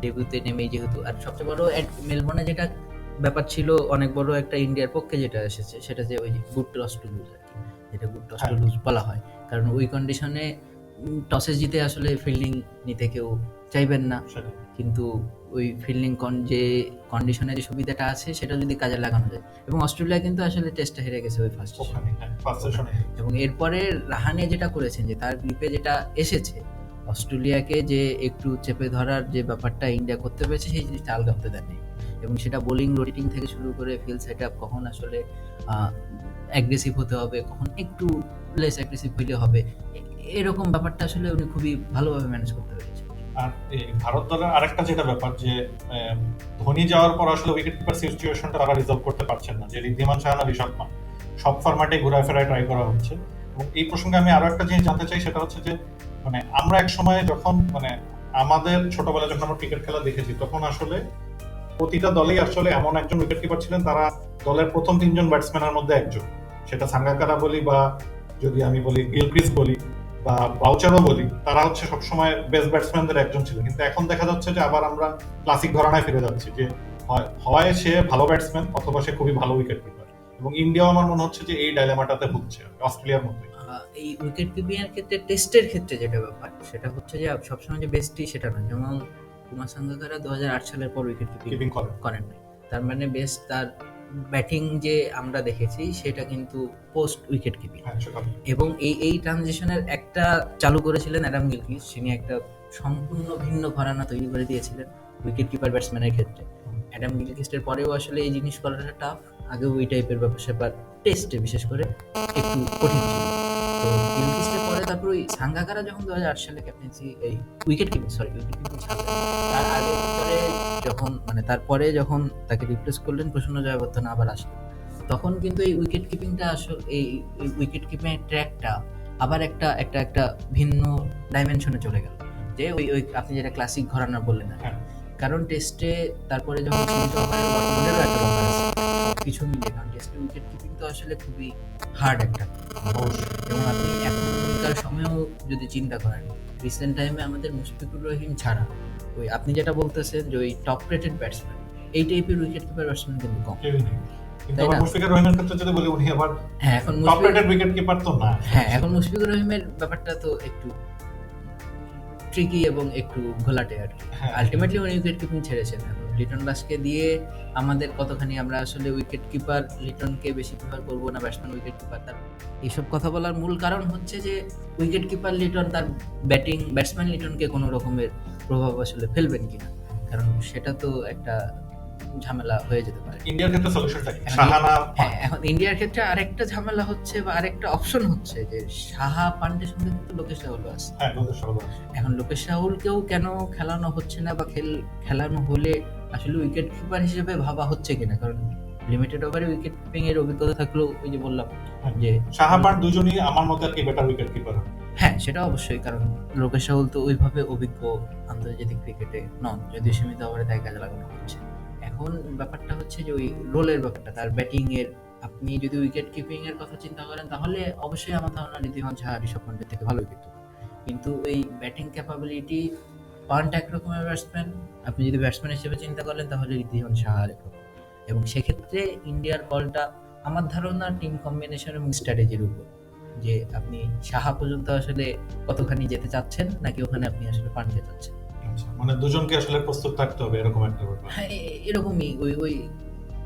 ডেবিউতে নেমেই যেহেতু, আর সবচেয়ে বড় মেলবোর্নে যেটা ব্যাপার ছিল অনেক বড় একটা ইন্ডিয়ার পক্ষে যেটা এসেছে সেটা যে ওই গুড টস টু লুজ আর কি, যেটা গুড টস টু লুজ বলা হয়, কারণ ওই কন্ডিশনে টসে জিতে আসলে ফিল্ডিং নিতে কেউ চাইবেন না, সেটাই। কিন্তু ওই ফিল্ডিং যে কন্ডিশনে যে সুবিধাটা আছে সেটা যদি কাজে লাগানো যায়, এবং অস্ট্রেলিয়া কিন্তু আসলে টেস্টটা হেরে গেছে ওই ফার্স্ট ওখানে হ্যাঁ, ফার্স্ট সেশনে এবং এরপরে রাহানে যেটা করেছেন যে তার গ্রিপে যেটা এসেছে, অস্ট্রেলিয়াকে যে একটু চেপে ধরার যে ব্যাপারটা ইন্ডিয়া করতে পেরেছে সেই জিনিসটা আলগা হতে দেয়নি, এবং সেটা বোলিং রোটেটিং থেকে শুরু করে ফিল্ড সেট আপ, কখন আসলে অ্যাগ্রেসিভ হতে হবে, কখন একটু লেস অ্যাগ্রেসিভ হইলে হবে, এরকম ব্যাপারটা আসলে উনি খুবই ভালোভাবে ম্যানেজ করতে পেরেছেন। আর এই ভারত দলের আরেকটা যেটা ব্যাপার যে ধোনি যাওয়ার পর আসলে উইকেট কিপার সিচুয়েশনটা তারা রিজলভ করতে পারছেন না, যে ঋদ্ধিমান সাহানা, ঋষভ পান্ট সব ফরম্যাটে ঘুরায় ফেরায় ট্রাই করা হচ্ছে। এবং এই প্রসঙ্গে আমি আরো একটা জিনিস জানতে চাই, সেটা হচ্ছে যে মানে আমরা এক সময় যখন মানে আমাদের ছোটবেলায় যখন আমরা ক্রিকেট খেলা দেখেছি তখন আসলে প্রতিটা দলেই আসলে এমন একজন উইকেট কিপার ছিলেন, তারা দলের প্রথম 3জন ব্যাটসম্যানের মধ্যে একজন, সেটা সাঙ্গাকারা বলি বা যদি আমি বলি গিলক্রিস্ট বলি বা বাউচারও বলি, তারা হচ্ছে সবসময় বেস্ট ব্যাটসম্যানদের একজন ছিল। কিন্তু এখন দেখা যাচ্ছে যে আবার আমরা ক্লাসিক ঘরানায় ফিরে যাচ্ছি, যে হয় সে ভালো ব্যাটসম্যান অথবা সে খুবই ভালো উইকেট কিপার, এবং ইন্ডিয়াও আমার মনে হচ্ছে যে এই ডাইলেমাটাতে ভুগছে অস্ট্রেলিয়ার মতোই। এই উইকেট কিপিং এর ক্ষেত্রে, টেস্টের ক্ষেত্রে যেটা ব্যাপার সেটা হচ্ছে যে সবসময় যে বেস্টই সেটা না, যেমন কুমার সাঙ্গাকারা 2008 সালের পর উইকেট কিপিং কিপিং করেন করেন নাই, তার মানে বেস্ট তার ব্যাটিং যে আমরা দেখেছি সেটা কিন্তু পোস্ট উইকেট কিপিং, হ্যাঁ সেটা এবং এই এই ট্রানজিশনের একটা চালু করেছিলেন অ্যাডাম গিলক্রিস্ট, তিনি একটা সম্পূর্ণ ভিন্ন ঘরানা তৈরি করে দিয়েছিলেন উইকেট কিপার ব্যাটসম্যানের ক্ষেত্রে। অ্যাডাম গিলক্রিস্টের পরেও আসলে এই জিনিস করাটা টাফ, আগেও ওই টাইপের ব্যাপার স্যাপার টেস্টে বিশেষ করে একটু কঠিন ছিল। তো গিলক্রিস্টের পরে তারপর ওই সাঙ্গাকারা যখন 2008 সালে ক্যাপ্টেন্সি এই উইকেট কিপিং ছাড়লেন, তার আগে পরে যখন মানে তারপরে যখন তাকে রিপ্লেস করলেন প্রসন্ন জয়াবর্ধনে আবার আসলেন, তখন কিন্তু এই উইকেট কিপিংটা আসলে এই উইকেট কিপিং ট্র্যাকটা আবার একটা একটা একটা ভিন্ন ডাইমেনশনে চলে গেল, যে ওই ওই আপনি যেটা ক্লাসিক ঘরানা বললেন, হ্যাঁ কারণ টেস্টে তারপরে যখন সীমিত ওভারের বর্তমানেরও একটা ব্যাপার আছে সবকিছু মিলিয়ে, কারণ টেস্টে উইকেট কিপিং তো আসলে খুবই হার্ড একটা এবং আপনি এখনকার সময়েও যদি চিন্তা করেন রিসেন্ট টাইমে আমাদের মুশফিকুর রহিম ছাড়া ওই আপনি যেটা বলতেছেন যে ওই টপ রেটেড ব্যাটসম্যান এই টাইপের উইকেট কিপার ব্যাটসম্যান কিন্তু কম। কেউই নেই। কিন্তু তাই আবার না? মুশফিকুর রহিমের ক্ষেত্রে যদি বলি, উনি আবার হ্যাঁ এখন টপ রেটেড উইকেট কিপার তো না। হ্যাঁ এখন মুশফিকুর রহিমের ব্যাপারটা তো একটু ট্রিকি এবং একটু ঘোলাটে আর কি। হ্যাঁ। আলটিমেটলি উনি উইকেট কিপিং ছেড়েছেন, এখন লিটন দাসকে দিয়ে আমাদের কতখানি আমরা আসলে উইকেট কিপার লিটনকে বেশি প্রিফার করবো না ব্যাটসম্যান উইকেট কিপার, তার এইসব কথা বলার মূল কারণ হচ্ছে যে উইকেট কিপার লিটন তার ব্যাটসম্যান লিটনকে কোনো রকমের প্রভাব আসলে ফেলবেন কিনা, কারণ সেটা তো একটা ঝামেলা হয়ে যেতে পারে। ইন্ডিয়ার ক্ষেত্রে সলিউশনটা কি? এখন সাহানা হ্যাঁ এখন ইন্ডিয়ার ক্ষেত্রে আরেকটা ঝামেলা হচ্ছে বা আরেকটা অপশন হচ্ছে যে সাহা পান্ডের সঙ্গে কিন্তু লোকেশ রাহুল আছে। হ্যাঁ লোকেশ রাহুল আছে। এখন লোকেশ রাহুলকেও কেন খেলানো হচ্ছে না বা খেলানো হলে আসলে উইকেট কিপার হিসেবে ভাবা হচ্ছে কিনা, কারণ লিমিটেড ওভারে উইকেট কিপিং এর অভিজ্ঞতা থাকলেও ওই যে বললাম যে শাহাবান দুজনই আমার মতে আর কি বেটার উইকেট কিপার। হ্যাঁ সেটা অবশ্যই, কারণ লোকেশ রাহুল তো ওইভাবে অভিজ্ঞ আন্তর্জাতিক ক্রিকেটে নন, যদিও সীমিত ওভারে তাই কাজে লাগানো হচ্ছে। এখন ব্যাপারটা হচ্ছে যে ওই রোলের ব্যাপারটা, তার ব্যাটিং এর আপনি যদি উইকেট কিপিং এর কথা চিন্তা করেন তাহলে অবশ্যই আমার ধারণা ঋদ্ধিমান সাহা ঋষভ পান্ডের থেকে ভালো উইকেট, কিন্তু এই ব্যাটিং ক্যাপাবিলিটি পান্ট একরকমের ব্যাটসম্যান, আপনি যদি ব্যাটসম্যান হিসেবে চিন্তা করেন তাহলে ঋদ্ধিমান সাহা একরকম, এবং সেক্ষেত্রে ইন্ডিয়ার বলটা আমার ধারণা টিম কম্বিনেশন এবং স্ট্র্যাটেজির উপর, যে আপনি সাহা পর্যন্ত আসলে কতখানি যেতে চাচ্ছেন নাকি ওখানে আপনি আসলে পান্টে চাচ্ছেন। আচ্ছা, মানে দুজনকে আসলে প্রস্তুত থাকতে হবে এরকম একটা ব্যাপার। হ্যাঁ এরকমই ওই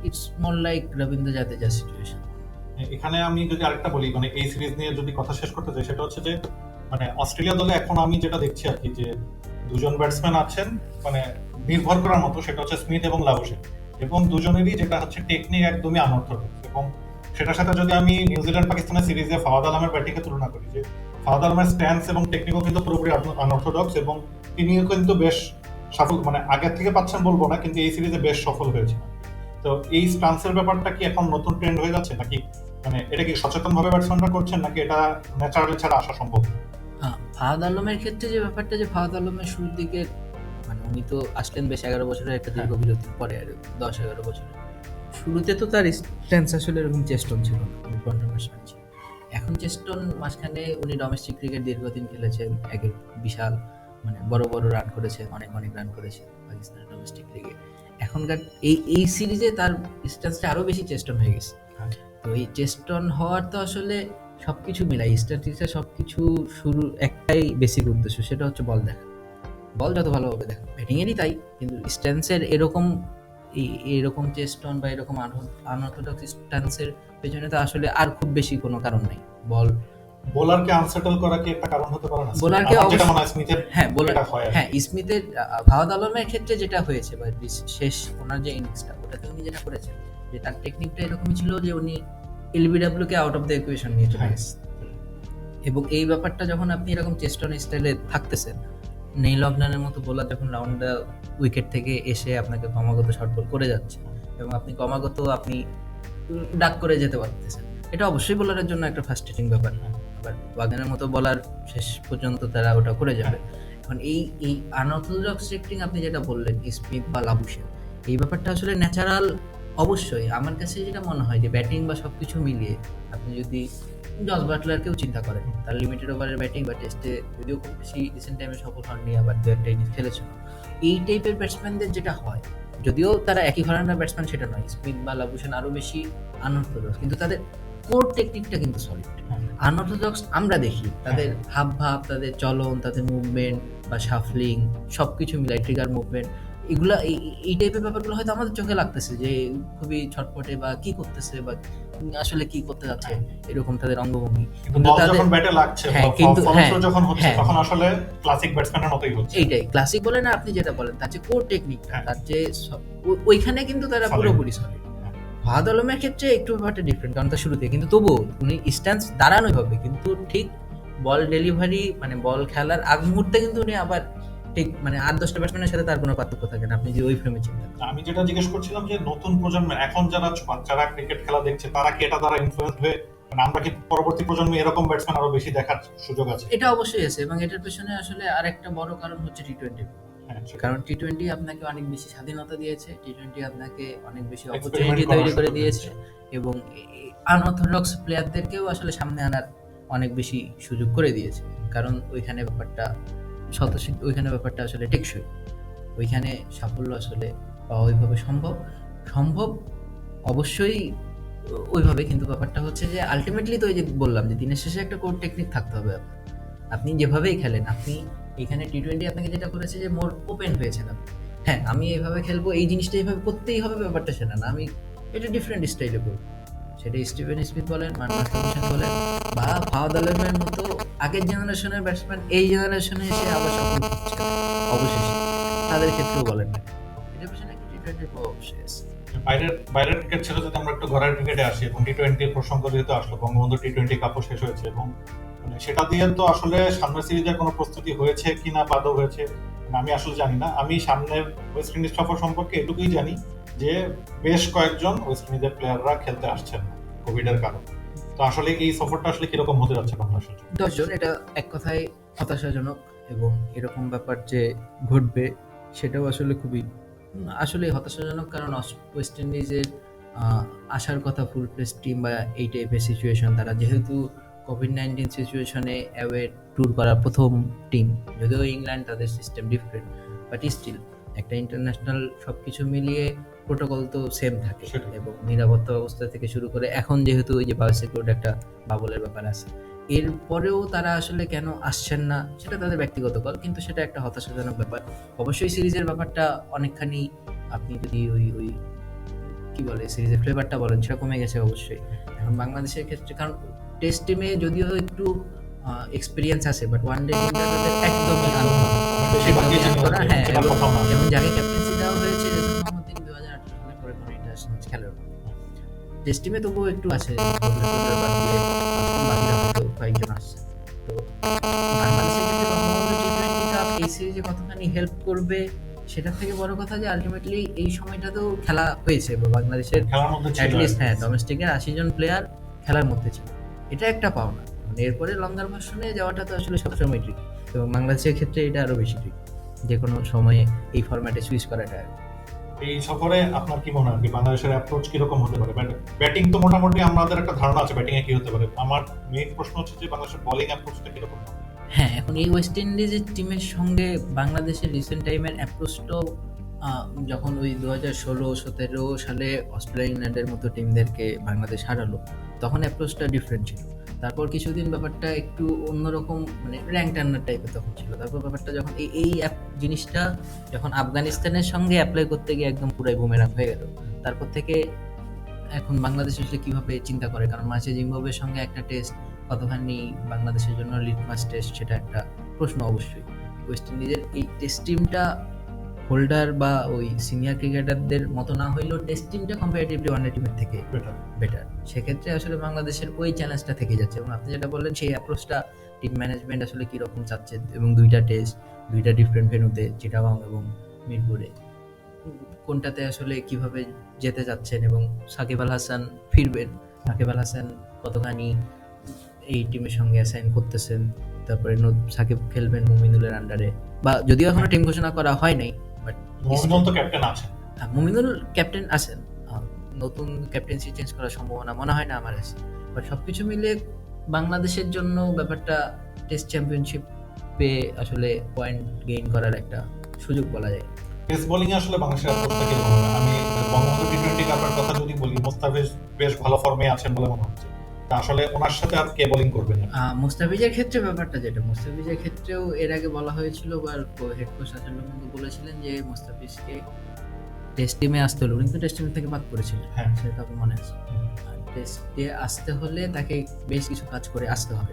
it's more like Rabindra Jadeja situation. এখানে আমি যদি আরেকটা বলি, মানে এই সিরিজ নিয়ে যদি কথা শেষ করতে চাই, সেটা হচ্ছে যে মানে অস্ট্রেলিয়া দলে এখন আমি যেটা দেখছি আর কি, যে দুজন ব্যাটসম্যান আছেন মানে নির্ভর করার মতো, সেটা হচ্ছে স্মিথ এবং লাবুশেন, এবং দুজনেরই যেটা হচ্ছে টেকনিক একদমই আনঅর্থোডক্স। এবং সেটার সাথে যদি আমি নিউজিল্যান্ড পাকিস্তানের সিরিজে ফাওয়াদ আলমের ব্যাটিংকে তুলনা করি, যে ফাওয়াদ আলমের স্ট্যান্স এবং টেকনিকও কিন্তু পুরোপুরি আনঅর্থোডক্স, এবং তিনিও কিন্তু বেশ সফল, মানে আগের থেকে পাচ্ছেন বলবো না, কিন্তু এই সিরিজে বেশ সফল হয়েছে। তো এই স্টান্সের ব্যাপারটা কি এখন নতুন ট্রেন্ড হয়ে যাচ্ছে, নাকি মানে এটা কি সচেতন ভাবে ব্যাটসম্যানরা করছেন, নাকি এটা ন্যাচারালি ছাড়া আসা সম্ভব? ফাহাদ আলমের ক্ষেত্রে যে ব্যাপারটা, যে ফাহাদ আলমের শুরুর দিকে মানে উনি তো আসলেন বেশ 11 বছরের একটা দীর্ঘ বিরতির পরে, আর 10-11 বছর শুরুতে তো তার স্ট্যান্স আসলে এরকম চেস্টন ছিল না, উনি ফ্রন্টের ব্যাটসম্যান ছিল। এখন চেস্টন মাঝখানে উনি ডোমেস্টিক ক্রিকেট দীর্ঘদিন খেলেছেন, একের বিশাল মানে বড় বড় রান করেছে, অনেক রান করেছে পাকিস্তানের ডোমেস্টিক লিগে। এখনকার এই সিরিজে তার স্ট্যান্সটা আরো বেশি চেস্টন হয়ে গেছে। তো এই চেস্টন হওয়ার তো আসলে সবকিছু মিলাই স্ট্যাটিস্টিক্সে সবকিছু শুরু একটাই বেসিক উদ্দেশ্য, সেটা হচ্ছে বল দেখা, বল যত ভালোভাবে দেখা, ব্যাটিংয়েরই তাই, কিন্তু স্ট্যান্সের এরকম চেস্টন বা এরকম আনঅর্থোডক্স স্ট্যান্সের পেছনে তো আসলে আর খুব বেশি কোনো কারণ নাই। বল বোলারকে আনসেটল করা কি একটা কারণ হতে পারে না? বোলারকে আমার যেটা মনে হয় স্মিথের হ্যাঁ এটা হয় আর কি। হ্যাঁ স্মিথের ফাওয়াদ আলমের ক্ষেত্রে যেটা হয়েছে বা শেষ ওনার যে ইনিংসটা, ওটাতে উনি যেটা করেছেন যে তার টেকনিকটা এরকমই ছিল যে উনি LBW K out of the equation নিয়ে চলে গেছে, এবং এই ব্যাপারটা যখন আপনি এরকম চেস্টন স্টাইলে থাকতেছেন, নেইল অগনানের মতো বোলার যখন রাউন্ড দ্য উইকেট থেকে এসে আপনাকে ক্রমাগত শর্ট বল করে যাচ্ছে এবং আপনি ক্রমাগত ডাক করে যেতে পারতেছেন, এটা অবশ্যই বোলারের জন্য একটা ফ্রাস্ট্রেটিং ব্যাপার। আবার ওয়াগনের মতো বলার শেষ পর্যন্ত তারা ওটা করে যাবে। এখন এই আনঅর্থোডক্স টেকনিক আপনি যেটা বললেন স্মিথ বা লাবুশেন, এই ব্যাপারটা আসলে ন্যাচারাল। অবশ্যই আমার কাছে যেটা মনে হয় যে ব্যাটিং বা সবকিছু মিলিয়ে আপনি যদি জস বাটলারকেও চিন্তা করেন, তার লিমিটেড ওভারের ব্যাটিং বা টেস্টে যদিও খুব বেশি রিসেন্ট টাইমে সফল হননি, আবার দু একটা ইনিংস খেলেছিল, এই টাইপের ব্যাটসম্যানদের যেটা হয়, যদিও তারা একই ধরনের ব্যাটসম্যান সেটা নয়, স্মিথ বা লাবুশেন আরো বেশি আনঅর্থোডক্স, কিন্তু তাদের কোর টেকনিকটা কিন্তু সলিড। আনঅর্থোডক্স আমরা দেখি তাদের হাব ভাব, তাদের চলন, তাদের মুভমেন্ট বা শাফলিং সবকিছু মিলাই, ট্রিগার মুভমেন্ট, এগুলা এই টাইপের ব্যাপারগুলো হয়তো আমাদের চোখে লাগতেছে যে খুবই ছটপটে বা কি করতেছে বা আসলে কি করতে যাচ্ছে এরকম তাদের অঙ্গভঙ্গি, কিন্তু বল যখন ব্যাটে লাগছে বা ফলো যখন হচ্ছে তখন আসলে ক্লাসিক ব্যাটসম্যানের মতোই হচ্ছে। এইটাই ক্লাসিক বলে না, আপনি যেটা বলেন তার যে কোর টেকনিকটা, তার যে ওইখানে কিন্তু তারা পুরোপুরি সলিড। ফাহাদ আলমের ক্ষেত্রে একটু ব্যাপারটা ডিফারেন্ট, কারণ তার শুরুতে কিন্তু তবুও উনি স্ট্যান্স দাঁড়ানোই হবে, কিন্তু ঠিক বল ডেলিভারি মানে বল খেলার আগ মুহূর্তে কিন্তু উনি আবার ঠিক মানে 8-10টা ব্যাটসম্যানের সাথে তার কোনো পার্থক্য থাকে না, আপনি যে ওই ফ্রেমে চিন্তা। আমি যেটা জিজ্ঞেস করছিলাম যে নতুন প্রজন্মের এখন যারা ক্রিকেট খেলা দেখছে, তারা কি এটা দ্বারা ইনফ্লুয়েন্স হয়ে, মানে আমরা কি পরবর্তী প্রজন্মে এরকম ব্যাটসম্যান আরো বেশি দেখার সুযোগ আছে? এটা অবশ্যই আছে, এবং এটার পেছনে আসলে আরেকটা বড় কারণ হচ্ছে টি-20। হ্যাঁ, সেটাই। কারণ টি-20 আপনাকে অনেক বেশি স্বাধীনতা দিয়েছে, টি-20 আপনাকে অনেক বেশি Experiment অপরচুনিটি করার তৈরি করে সুযোগ দিয়েছে দিয়েছে। এবং আনঅর্থোডক্স প্লেয়ারদেরকেও আসলে সামনে আনার অনেক বেশি সুযোগ করে দিয়েছে। কারণ ওইখানে ব্যাপারটা স্বতঃসিদ্ধ, ওইখানে ব্যাপারটা আসলে টেকসই, ওইখানে সাফল্য আসলে পাওয়া ওইভাবে সম্ভব সম্ভব অবশ্যই ওইভাবে। কিন্তু ব্যাপারটা হচ্ছে যে আলটিমেটলি তো ওই যে বললাম যে দিনের শেষে একটা কোর টেকনিক থাকতে হবে আপনার। আপনি যেভাবেই খেলেন, আপনি এখানে টি-20 আপনাকে যেটা করেছে যে মোর ওপেন হয়েছেন আপনি। হ্যাঁ, আমি এইভাবে খেলবো, এই জিনিসটা এইভাবে করতেই হবে, ব্যাপারটা সেটা না। আমি এটা ডিফারেন্ট স্টাইলে করবো। সেটা স্টিভেন স্মিথ বলেন, মার্কাস রবিনসন বলেন, বা ফাহাদ আলমের মতো আগের জেনারেশনের ব্যাটসম্যান এই জেনারেশনে এসে আবার সফল হচ্ছে অবশেষে, তাদের ক্ষেত্রেও বলেন না, এটার পেছনে একটা টি-20 প্রভাব অবশ্যই আছে। বাইরের ক্রিকেট ছেড়ে যদি আমরা একটু ঘরের ক্রিকেটে আসি, এবং টি-20 প্রসঙ্গ যেহেতু আসলো, বঙ্গবন্ধু টি-20 কাপও শেষ হয়েছে, এবং মানে সেটা দিয়ে তো আসলে সামনের সিরিজের কোনো প্রস্তুতি হয়েছে কিনা বাদও হয়েছে আমি আসলে জানি না। আমি সামনের ওয়েস্ট ইন্ডিজ সফর সম্পর্কে এটুকুই জানি যে বেশ কয়েকজন ওয়েস্ট ইন্ডিজের প্লেয়াররা খেলতে আসছেন না কোভিড এর কারণে। তো আসলে এই সফরটা আসলে কিরকম হতে যাচ্ছে বাংলাদেশের জন্য? 10 জন, এটা এক কথায় হতাশাজনক। এবং এরকম ব্যাপার যে ঘটবে সেটাও আসলে খুবই আসলে হতাশাজনক। কারণ ওয়েস্ট ইন্ডিজের আসার কথা ফুল প্লেস টিম বা এই টাইপের সিচুয়েশন, তারা যেহেতু কোভিড-19 সিচুয়েশনে অ্যাওয়ে ট্যুর করা প্রথম টিম, যদিও ইংল্যান্ড তাদের সিস্টেম ডিফারেন্ট, বাট স্টিল একটা ইন্টারন্যাশনাল সব কিছু মিলিয়ে প্রোটোকল তো সেম থাকে। সেটাই। এবং নিরাপত্তা ব্যবস্থা থেকে শুরু করে এখন যেহেতু ওই যে বায়োসিকিউরিটি একটা বাবলের ব্যাপার আছে, এরপরেও তারা আসলে কেন আসছেন না সেটা তাদের ব্যক্তিগত কল, কিন্তু সেটা একটা হতাশাজনক ব্যাপার। অবশ্যই সিরিজের ব্যাপারটা অনেকখানি, আপনি যদি ওই ওই কি বলে সিরিজের ফ্লেভারটা বলেন, সেটা কমে গেছে অবশ্যই এখন বাংলাদেশের ক্ষেত্রে। কারণ টেস্ট টিমে যদিও একটু এক্সপিরিয়েন্স আছে, বাট ওয়ান ডে টিমটা তাদের একদমই আলাদা, বেশিরভাগই একদমই আলাদা। হ্যাঁ, সেটার এবং কথা না। যেমন যাকে ক্যাপ্টেন্সি দেওয়া হয়েছে রেজাউল মোহাম্মদ 2018 সালে পরে কোনো ইন্টারন্যাশনাল খেলার টেস্ট টিমে তবুও একটু আছে, বাকিরা হয়তো কয়েকজন আসছে। তো বাংলাদেশের ক্ষেত্রে বঙ্গবন্ধু টি-20 কাপ এই সিরিজে কতখানি হেল্প করবে সেটার থেকে বড় কথা যে আলটিমেটলি এই সময়টাতেও খেলা হয়েছে বা বাংলাদেশের খেলার মধ্যে ছিল অ্যাটলিস্ট হ্যাঁ ডোমেস্টিকের 80 জন প্লেয়ার খেলার মধ্যে ছিল, এটা একটা পাওনা। মানে এরপরে লঙ্গার ভার্সনে যাওয়াটা তো আসলে সবসময় ট্রিকি, এবং বাংলাদেশের ক্ষেত্রে এটা আরো বেশি ট্রিকি, যে কোনো সময়ে এই ফরম্যাটে সুইচ করাটা। এই সফরে আপনার কি মনে হয় কি বাংলাদেশের অ্যাপ্রোচ কিরকম হতে পারে? ব্যাটিং তো মোটামুটি আমাদের একটা ধারণা আছে ব্যাটিং এ কি হতে পারে। আমার মেইন প্রশ্ন হচ্ছে যে বাংলাদেশের বোলিং অ্যাপ্রোচটা কিরকম হবে? হ্যাঁ, এখন এই ওয়েস্ট ইন্ডিজের টিমের সঙ্গে বাংলাদেশের রিসেন্ট টাইমের অ্যাপ্রোচটাও যখন ওই 2016-17 সালে অস্ট্রেলিয়া ইংল্যান্ডের মতো টিমদেরকে বাংলাদেশ হারালো, তখন অ্যাপ্রোচটা ডিফারেন্ট ছিল। তারপর কিছুদিন ব্যাপারটা একটু অন্যরকম, মানে র্যাঙ্ক টার্নার টাইপের তখন ছিল। তারপর ব্যাপারটা যখন এই জিনিসটা যখন আফগানিস্তানের সঙ্গে অ্যাপ্লাই করতে গিয়ে একদম পুরাই বুমেরাং হয়ে গেল, তারপর থেকে এখন বাংলাদেশ আসলে কিভাবে চিন্তা করে, কারণ মাঝে জিম্বাবুয়ের সঙ্গে একটা টেস্ট কতখানি বাংলাদেশের জন্য লিটমাস টেস্ট, সেটা একটা প্রশ্ন অবশ্যই। ওয়েস্ট ইন্ডিজের এই টেস্ট টিমটা হোল্ডার বা ওই সিনিয়র ক্রিকেটারদের মতো না হইলেও টেস্ট টিমটা কম্পারেটিভলি ওয়ানডে টিমের থেকে বেটার। সেক্ষেত্রে আসলে বাংলাদেশের ওই চ্যালেঞ্জটা থেকে যাচ্ছে। এবং আপনি যেটা বললেন সেই অ্যাপ্রোচটা টিম ম্যানেজমেন্ট আসলে কীরকম চাচ্ছে, এবং দুইটা টেস্ট দুইটা ডিফারেন্ট ভেন্যুতে, চিটাগং এবং মিরপুরে, কোনটাতে আসলে কিভাবে যেতে যাচ্ছেন, এবং সাকিব আল হাসান ফিরবেন, সাকিব আল হাসান কতখানি এই টিমের সঙ্গে অ্যাসাইন করতেছেন, তারপরে সাকিব খেলবেন মুমিনুলের আন্ডারে, বা যদিও এখনো টিম ঘোষণা করা হয় নাই, বাট মুমিনুল তো ক্যাপ্টেন আছেন। মুমিনুল ক্যাপ্টেন আছেন। নতুন ক্যাপ্টেন্সি চেঞ্জ করার সম্ভাবনা মনে হয় না আমার আছে। বাট সবকিছু মিলে বাংলাদেশের জন্য ব্যাপারটা টেস্ট চ্যাম্পিয়নশিপে আসলে পয়েন্ট গেইন করার একটা সুযোগ বলা যায়। পেস বোলিং এ আসলে বাংলাদেশের অবস্থা কিরকম হবে? আমি বঙ্গবন্ধু টি-20 কাপের কথা যদি বলি, মোস্তাফিজ বেশ ভালো ফর্মে আছেন বলে মনে হচ্ছে। তা আসলে ওনার সাথে আর কে বোলিং করবেন? মুস্তাফিজের ক্ষেত্রে ব্যাপারটা যেটা, মুস্তাফিজের ক্ষেত্রেও এর আগে বলা হয়েছিল বা হেড কোচ আচার্য কিন্তু বলেছিলেন যে মুস্তাফিজকে টেস্ট টিমে আসতে হলো, কিন্তু টেস্ট টিম থেকে বাদ করেছিলেন, হ্যাঁ। সেটা আপনার মনে আছে। টেস্টে আসতে হলে তাকে বেশ কিছু কাজ করে আসতে হবে।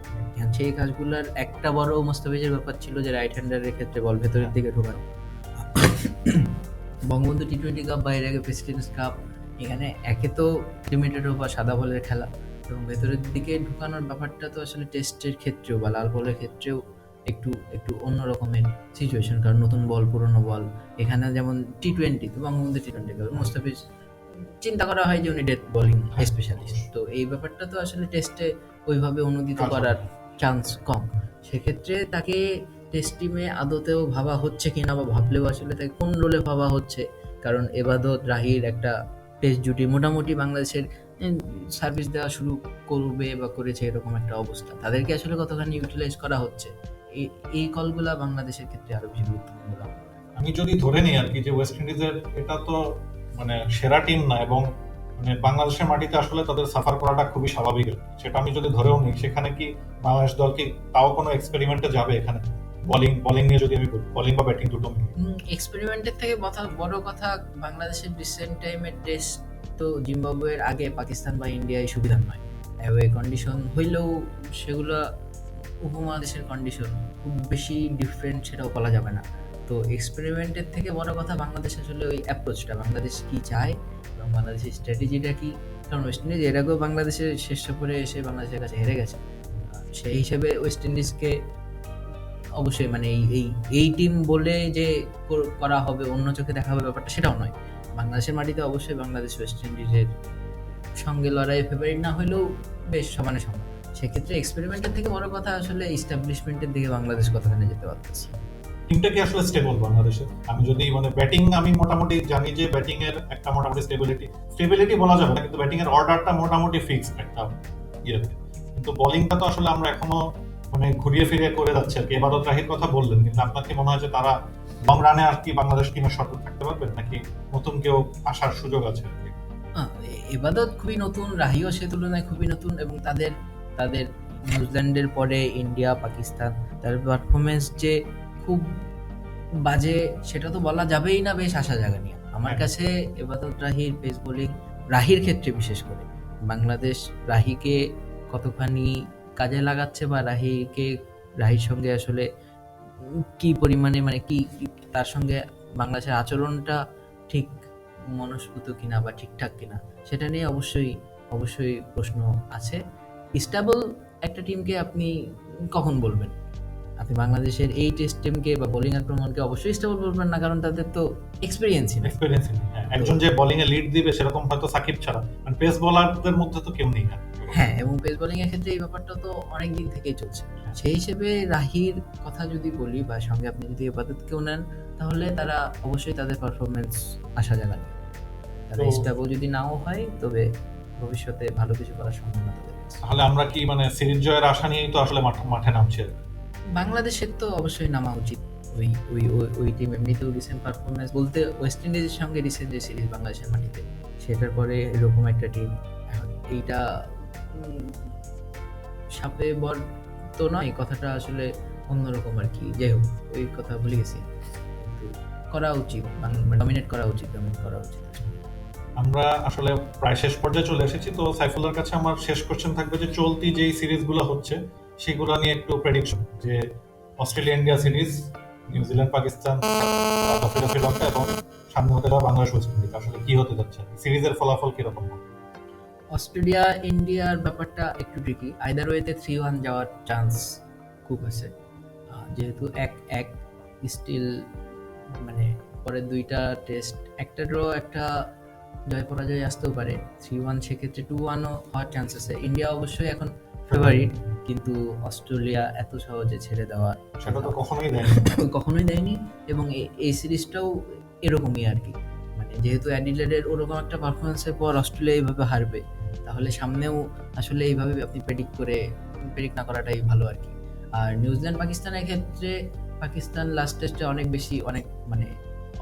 সেই কাজগুলোর একটা বড় মুস্তাফিজের ব্যাপার ছিল যে রাইট হ্যান্ডারের ক্ষেত্রে বল ভেতরের দিকে ঢোকানো। বঙ্গবন্ধু টি-20 কাপ বা এর আগে প্রেসিডেন্টস কাপ, এখানে একে তো লিমিটেড বা সাদা বলের খেলা, এবং ভেতরের দিকে ঢুকানোর ব্যাপারটা তো আসলে টেস্টের ক্ষেত্রেও বা লাল বলের ক্ষেত্রেও একটু একটু অন্য রকমের সিচুয়েশন, কারণ নতুন বল পুরনো বল। এখানে যেমন টি-20 তো বঙ্গবন্ধু টি-20 কাপে মুস্তাফিজ চিন্তা করা হয় যে উনি ডেথ বোলিং স্পেশালিস্ট, তো এই ব্যাপারটা তো আসলে টেস্টে ওইভাবে অনুদিত করার চান্স কম। সেক্ষেত্রে তাকে টেস্ট টিমে আদতেও ভাবা হচ্ছে কিনা বা ভাবলেও আসলে তাকে কোন রোলে ভাবা হচ্ছে, কারণ এবাদত রাহির একটা টেস্ট জুটি মোটামুটি বাংলাদেশের সার্ভিস দেওয়া শুরু করবে বা করেছে এরকম একটা অবস্থা, তাদেরকে আসলে কতখানি ইউটিলাইজ করা হচ্ছে, এই এই কলগুলা বাংলাদেশের ক্ষেত্রে আরো বেশি গুরুত্বপূর্ণ বলে আমার মনে হয়। আমি যদি ধরে নিই আর কি যে ওয়েস্ট ইন্ডিজের এটা তো মানে সেরা টিম না, এবং মানে বাংলাদেশের মাটিতে আসলে তাদের সাফার করাটা খুবই স্বাভাবিক আর কি। সেটা আমি যদি ধরেও নিই, সেখানে কি বাংলাদেশ দল কি তাও কোনো এক্সপেরিমেন্টে যাবে এখানে? বোলিং নিয়ে যদি আমি বলি, বোলিং বা ব্যাটিং দুটো মিলিয়ে। এক্সপেরিমেন্টের থেকে বড় কথা, বাংলাদেশের রিসেন্ট টাইমের টেস্ট তো জিম্বাবুয়ের আগে পাকিস্তান বা ইন্ডিয়ায় সুবিধা নয়, অ্যাওয়ে কন্ডিশন হইলেও সেগুলো উপমহাদেশের কন্ডিশন খুব বেশি ডিফারেন্ট সেটাও বলা যাবে না। তো এক্সপেরিমেন্টের থেকে বড় কথা বাংলাদেশ আসলে ওই অ্যাপ্রোচটা, বাংলাদেশ কি চায় এবং বাংলাদেশের স্ট্র্যাটেজিটা কি, কারণ ওয়েস্ট ইন্ডিজ এর আগেও বাংলাদেশের শেষ পরে এসে বাংলাদেশের কাছে হেরে গেছে। সেই হিসেবে ওয়েস্ট ইন্ডিজকে অবশ্যই মানে এই টিম বলে যে করা হবে, অন্য চোখে দেখা হবে ব্যাপারটা সেটাও নয়। বাংলাদেশের মাটিতে অবশ্যই বাংলাদেশ ওয়েস্ট ইন্ডিজের সঙ্গে লড়াই ফেভারিট না হলেও বেশ সমানে সমান। সেক্ষেত্রে এক্সপেরিমেন্টের থেকে বড় কথা আসলে ইস্টাবলিশমেন্টের দিকে বাংলাদেশ কতখানি যেতে পারতেছে। টিমটা কি আসলে স্টেবল বাংলাদেশের? আমি যদি মানে ব্যাটিং, আমি মোটামুটি জানি যে ব্যাটিং এর একটা মোটামুটি স্টেবিলিটি বলা যাবে না, কিন্তু ব্যাটিং এর অর্ডারটা মোটামুটি ফিক্সড একটা ইয়েতে। কিন্তু বোলিংটা তো আসলে আমরা এখনো মানে ঘুরিয়ে ফিরিয়ে করে যাচ্ছে আর কি। এবাদত রাহির কথা বললেন, কিন্তু আপনার কি মনে হয় যে তারা লং রানে আর কি বাংলাদেশ টিমের সফল থাকতে পারবে, নাকি নতুন কেউ আসার সুযোগ আছে আর কি? এবাদত খুবই নতুন, রাহিও সে তুলনায় খুবই নতুন, এবং তাদের তাদের নিউজিল্যান্ডের পরে ইন্ডিয়া পাকিস্তান তাদের পারফরমেন্স যে খুব বাজে সেটা তো বলা যাবেই না বেশ আশা জায়গা নিয়ে। আমার কাছে এবাদত রাহির পেস বোলিং, রাহির ক্ষেত্রে বিশেষ করে বাংলাদেশ রাহিকে কতখানি কাজে লাগাচ্ছে বা রাহির সঙ্গে আসলে কি পরিমাণে মানে তার সঙ্গে বাংলাদেশের আচরণটা ঠিক মনস্ফূত কিনা বা ঠিকঠাক কিনা সেটা নিয়ে অবশ্যই প্রশ্ন আছে। স্টেবল একটা টিমকে আপনি কখন বলবেন? আপনি বাংলাদেশের এই টেস্ট টিমকে বা বোলিং আক্রমণকে অবশ্যই স্টেবল বলবেন না, কারণ তাদের তো এক্সপিরিয়েন্সই নেই। একজন যে বোলিং এ লিড দিবে সেরকম হয়তো সাকিব ছাড়া, মানে পেস বোলারদের মধ্যে তো কেউ নেই। হ্যাঁ, এবং পেস বোলিং এর ক্ষেত্রে এই ব্যাপারটা তো অনেক দিন থেকেই চলছে। সেই হিসেবে রাহির কথা যদি বলি বা সঙ্গে আপনি যদি এবাদতকেও নেন, তাহলে তারা অবশ্যই তাদের পারফরমেন্স আশা জাগাবে। তারা স্টেবল যদি নাও হয়, তবে ভবিষ্যতে ভালো কিছু করার সম্ভাবনা তাদের আছে। তাহলে আমরা কি মানে সিরিজ জয়ের আশা নিয়েই তো আসলে মাঠে নামছি? বাংলাদেশের তো অবশ্যই নামা উচিত। ওই ওই ওই টিম এমনিতেও রিসেন্ট পারফরমেন্স বলতে ওয়েস্ট ইন্ডিজের সঙ্গে রিসেন্ট যে সিরিজ বাংলাদেশের মাটিতে, সেটার পরে এরকম একটা টিম, এইটা সাপে বর তো নয়, কথাটা আসলে অন্যরকম আর কি। যাই হোক, ওই কথা ভুলে গেছি, কিন্তু করা উচিত, ডমিনেট করা উচিত। আমরা আসলে প্রায় শেষ পর্যায়ে চলে এসেছি। তো সাইফুল্লাহর কাছে আমার শেষ কোশ্চেন থাকবে যে চলতি যেই সিরিজগুলো হচ্ছে সেগুলো নিয়ে একটু প্রেডিকশন, যে Australia India series, New Zealand Pakistan, south Africa Sri Lanka, এবং সামনে হতে যাওয়া বাংলাদেশ ওয়েস্ট ইন্ডিজ, আসলে কি হতে যাচ্ছে, সিরিজের ফলাফল কিরকম হবে? অস্ট্রেলিয়া ইন্ডিয়ার ব্যাপারটা একটু ট্রিকি, আইদার ওয়েতে 3-1 যাওয়ার চান্স খুব আছে, যেহেতু 1-1 স্টিল, মানে পরের দুইটা টেস্ট একটা ড্র একটা জয় পরাজয় আসতেও পারে। 3-1 সেক্ষেত্রে 2-1ও হওয়ার চান্স আছে। ইন্ডিয়া অবশ্যই এখন ফেভারিট, কিন্তু অস্ট্রেলিয়া এত সহজে ছেড়ে দেওয়ার সেটা তো কখনোই দেয়নি, এবং এই সিরিজটাও এরকমই আর কি। মানে যেহেতু অ্যাডিলেডের ওরকম একটা পারফরমেন্সের পর অস্ট্রেলিয়া এইভাবে হারবে, তাহলে সামনেও আসলে এইভাবে আপনি প্রেডিক্ট না করাটাই ভালো আর কি। আর নিউজিল্যান্ড পাকিস্তানের ক্ষেত্রে পাকিস্তান লাস্ট টেস্টে অনেক মানে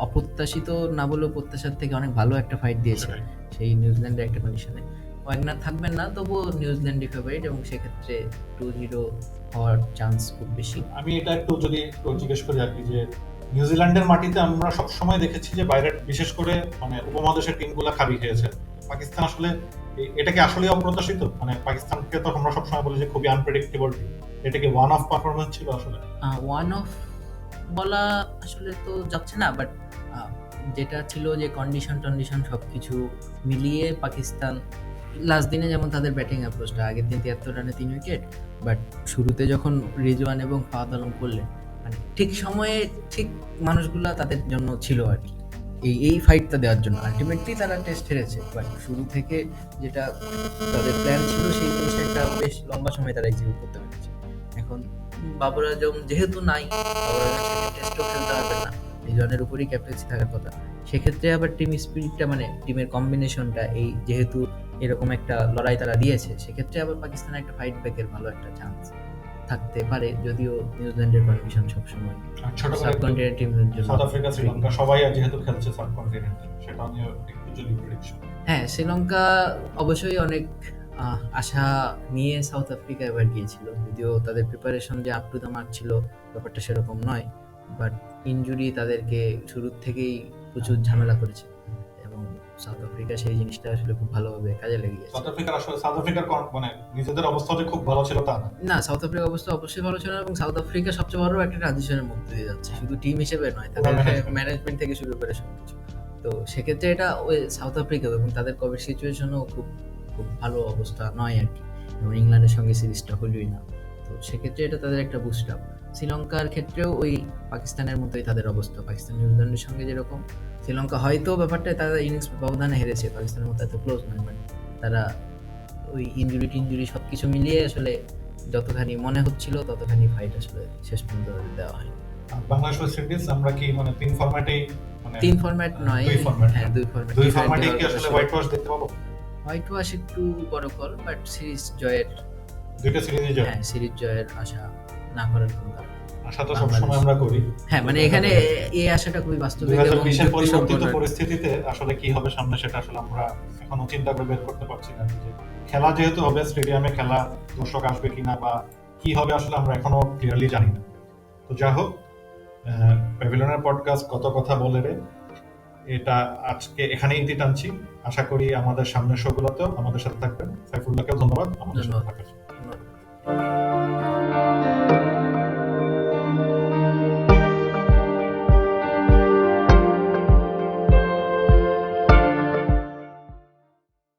অপ্রত্যাশিত না বলেও প্রত্যাশার থেকে অনেক ভালো একটা ফাইট দিয়েছে সেই নিউজিল্যান্ডের একটা কন্ডিশনে। ওয়াগনার থাকবেন না, তবুও নিউজিল্যান্ডই ফেভারিট, এবং সেক্ষেত্রে 2-0 হওয়ার চান্স খুব বেশি। আমি এটা একটু যদি জিজ্ঞেস করি আর কি, যে নিউজিল্যান্ডের মাটিতে আমরা সবসময় দেখেছি যে বাইরের বিশেষ করে মানে উপমহাদেশের টিমগুলো খাবি খেয়েছে। পাকিস্তান আসলে এটা কি আসলে অপ্রত্যাশিত? মানে পাকিস্তানকে তো আমরা সবসময় বলি যে খুবই আনপ্রেডিক্টেবল টিম, এটা কি ওয়ান অফ পারফরমেন্স ছিল আসলে? ওয়ান অফ বলা আসলে তো যাচ্ছে না, বাট যেটা ছিল যে কন্ডিশন সবকিছু মিলিয়ে পাকিস্তান লাস্ট দিনে যেমন তাদের ব্যাটিং অ্যাপ্রোচটা, আগের দিন 73 রানে 3 উইকেট, বাট শুরুতে যখন রিজওয়ান এবং ফাহাদ আলম করলেন, মানে ঠিক সময়ে ঠিক মানুষগুলা তাদের জন্য ছিল আর কি, এই ফাইটটা দেওয়ার জন্য। আলটিমেটলি তারা টেস্ট হেরেছে, বাট শুরু থেকে যেটা তাদের প্ল্যান ছিল সেই জিনিসটা একটা বেশ লম্বা সময় তারা এক্সিকিউট করতে পেরেছে। এখন বাবর আজম যেহেতু নাই, বাবর আজম সেকেন্ড টেস্টও খেলতে পারবেন না, লিজনের উপরই ক্যাপ্টেন্সি থাকার কথা। সেক্ষেত্রে আবার টিম স্পিরিটটা মানে টিমের কম্বিনেশনটা এই যেহেতু এরকম একটা লড়াই তারা দিয়েছে, সেক্ষেত্রে আবার পাকিস্তানের একটা ফাইট ব্যাকের ভালো একটা চান্স থাকতে পারে, যদিও নিউজিল্যান্ডের কন্ডিশন সবসময় আর ছোট করে সাবকন্টিনেন্ট টিমের জন্য সাউথ আফ্রিকা, শ্রীলঙ্কা সবাই যেহেতু খেলছে সাবকন্টিনেন্টে, সেটা নিয়ে একটু যদি প্রেডিকশন। হ্যাঁ, শ্রীলঙ্কা অবশ্যই অনেক আশা নিয়ে সাউথ আফ্রিকা এবার গিয়েছিল, যদিও তাদের প্রিপারেশন যে আপ টু দ্য মার্ক ছিল ব্যাপারটা সেরকম নয়, বাট ইনজুরি তাদেরকে শুরুর থেকেই প্রচুর ঝামেলা করেছে এবং সাউথ আফ্রিকা সেই জিনিসটা আসলে খুব ভালোভাবে কাজে লেগে গেছে। সাউথ আফ্রিকার মানে নিজেদের অবস্থা যে খুব ভালো ছিল তা না। না, সাউথ আফ্রিকার অবস্থা অবশ্যই ভালো ছিল না, এবং সাউথ আফ্রিকা সবচেয়ে বড় একটা ট্রানজিশনের মধ্যে দিয়ে যাচ্ছে, শুধু টিম হিসেবে নয়, তাদের ম্যানেজমেন্ট থেকে শুরু করে সবকিছু। তো সেক্ষেত্রে এটা ওই সাউথ আফ্রিকা এবং তাদের কোভিড সিচুয়েশনও খুব খুব ভালো অবস্থা নয় আর কি, এবং ইংল্যান্ডের সঙ্গে সিরিজটা হলোই না। তো সেক্ষেত্রে এটা তাদের একটা বুস্ট আপ। শ্রীলঙ্কার ক্ষেত্রেও ওই পাকিস্তানের মতোই তাদের অবস্থা, পাকিস্তান নিউজিল্যান্ডের সঙ্গে যেরকম, শ্রীলঙ্কা হয়তো ব্যাপারটা তারা ইনিংস ব্যবধানে হেরেছে, পাকিস্তানের মতো এত ক্লোজ নয়, বাট তারা ওই ইনজুরি সবকিছু মিলিয়ে আসলে যতখানি মনে হচ্ছিল ততখানি ফাইট আসলে শেষ পর্যন্ত দেওয়া হয়। বাংলাদেশ ওয়েস্ট ইন্ডিজ আমরা কি মানে তিন ফরম্যাটেই, মানে তিন ফরম্যাট নয়, দুই ফরম্যাট, হ্যাঁ দুই ফরম্যাটে কি আসলে হোয়াইট ওয়াশ দেখতে পাবো? হোয়াইট ওয়াশ একটু বড় কল, বাট সিরিজ জয়ের, দুইটা সিরিজই জয়, হ্যাঁ সিরিজ জয়ের আশা না করার কোনো কারণ। আশা তো সবসময় আমরা করি। হ্যাঁ, মানে এখানে এই আশাটা খুবই বাস্তবিক এবং 2020 এর পরিবর্তিত যুক্তিসম্পন্ন। পরিস্থিতিতে আসলে কি হবে সামনে সেটা আসলে আমরা এখনো চিন্তা করে বের করতে পারছি না। যে খেলা যেহেতু হবে স্টেডিয়ামে, খেলা দর্শক আসবে কিনা বা কি হবে আসলে আমরা এখনো ক্লিয়ারলি জানি না। তো যা হোক, প্যাভিলিয়নের পডকাস্ট কত কথা বলে রে, এটা আজকে এখানেই ইতি টানছি। আশা করি আমাদের সামনের শোগুলোতেও আমাদের সাথে থাকবেন। সাইফুল্লাহকেও ধন্যবাদ আমাদের সাথে থাকার জন্য। ধন্যবাদ।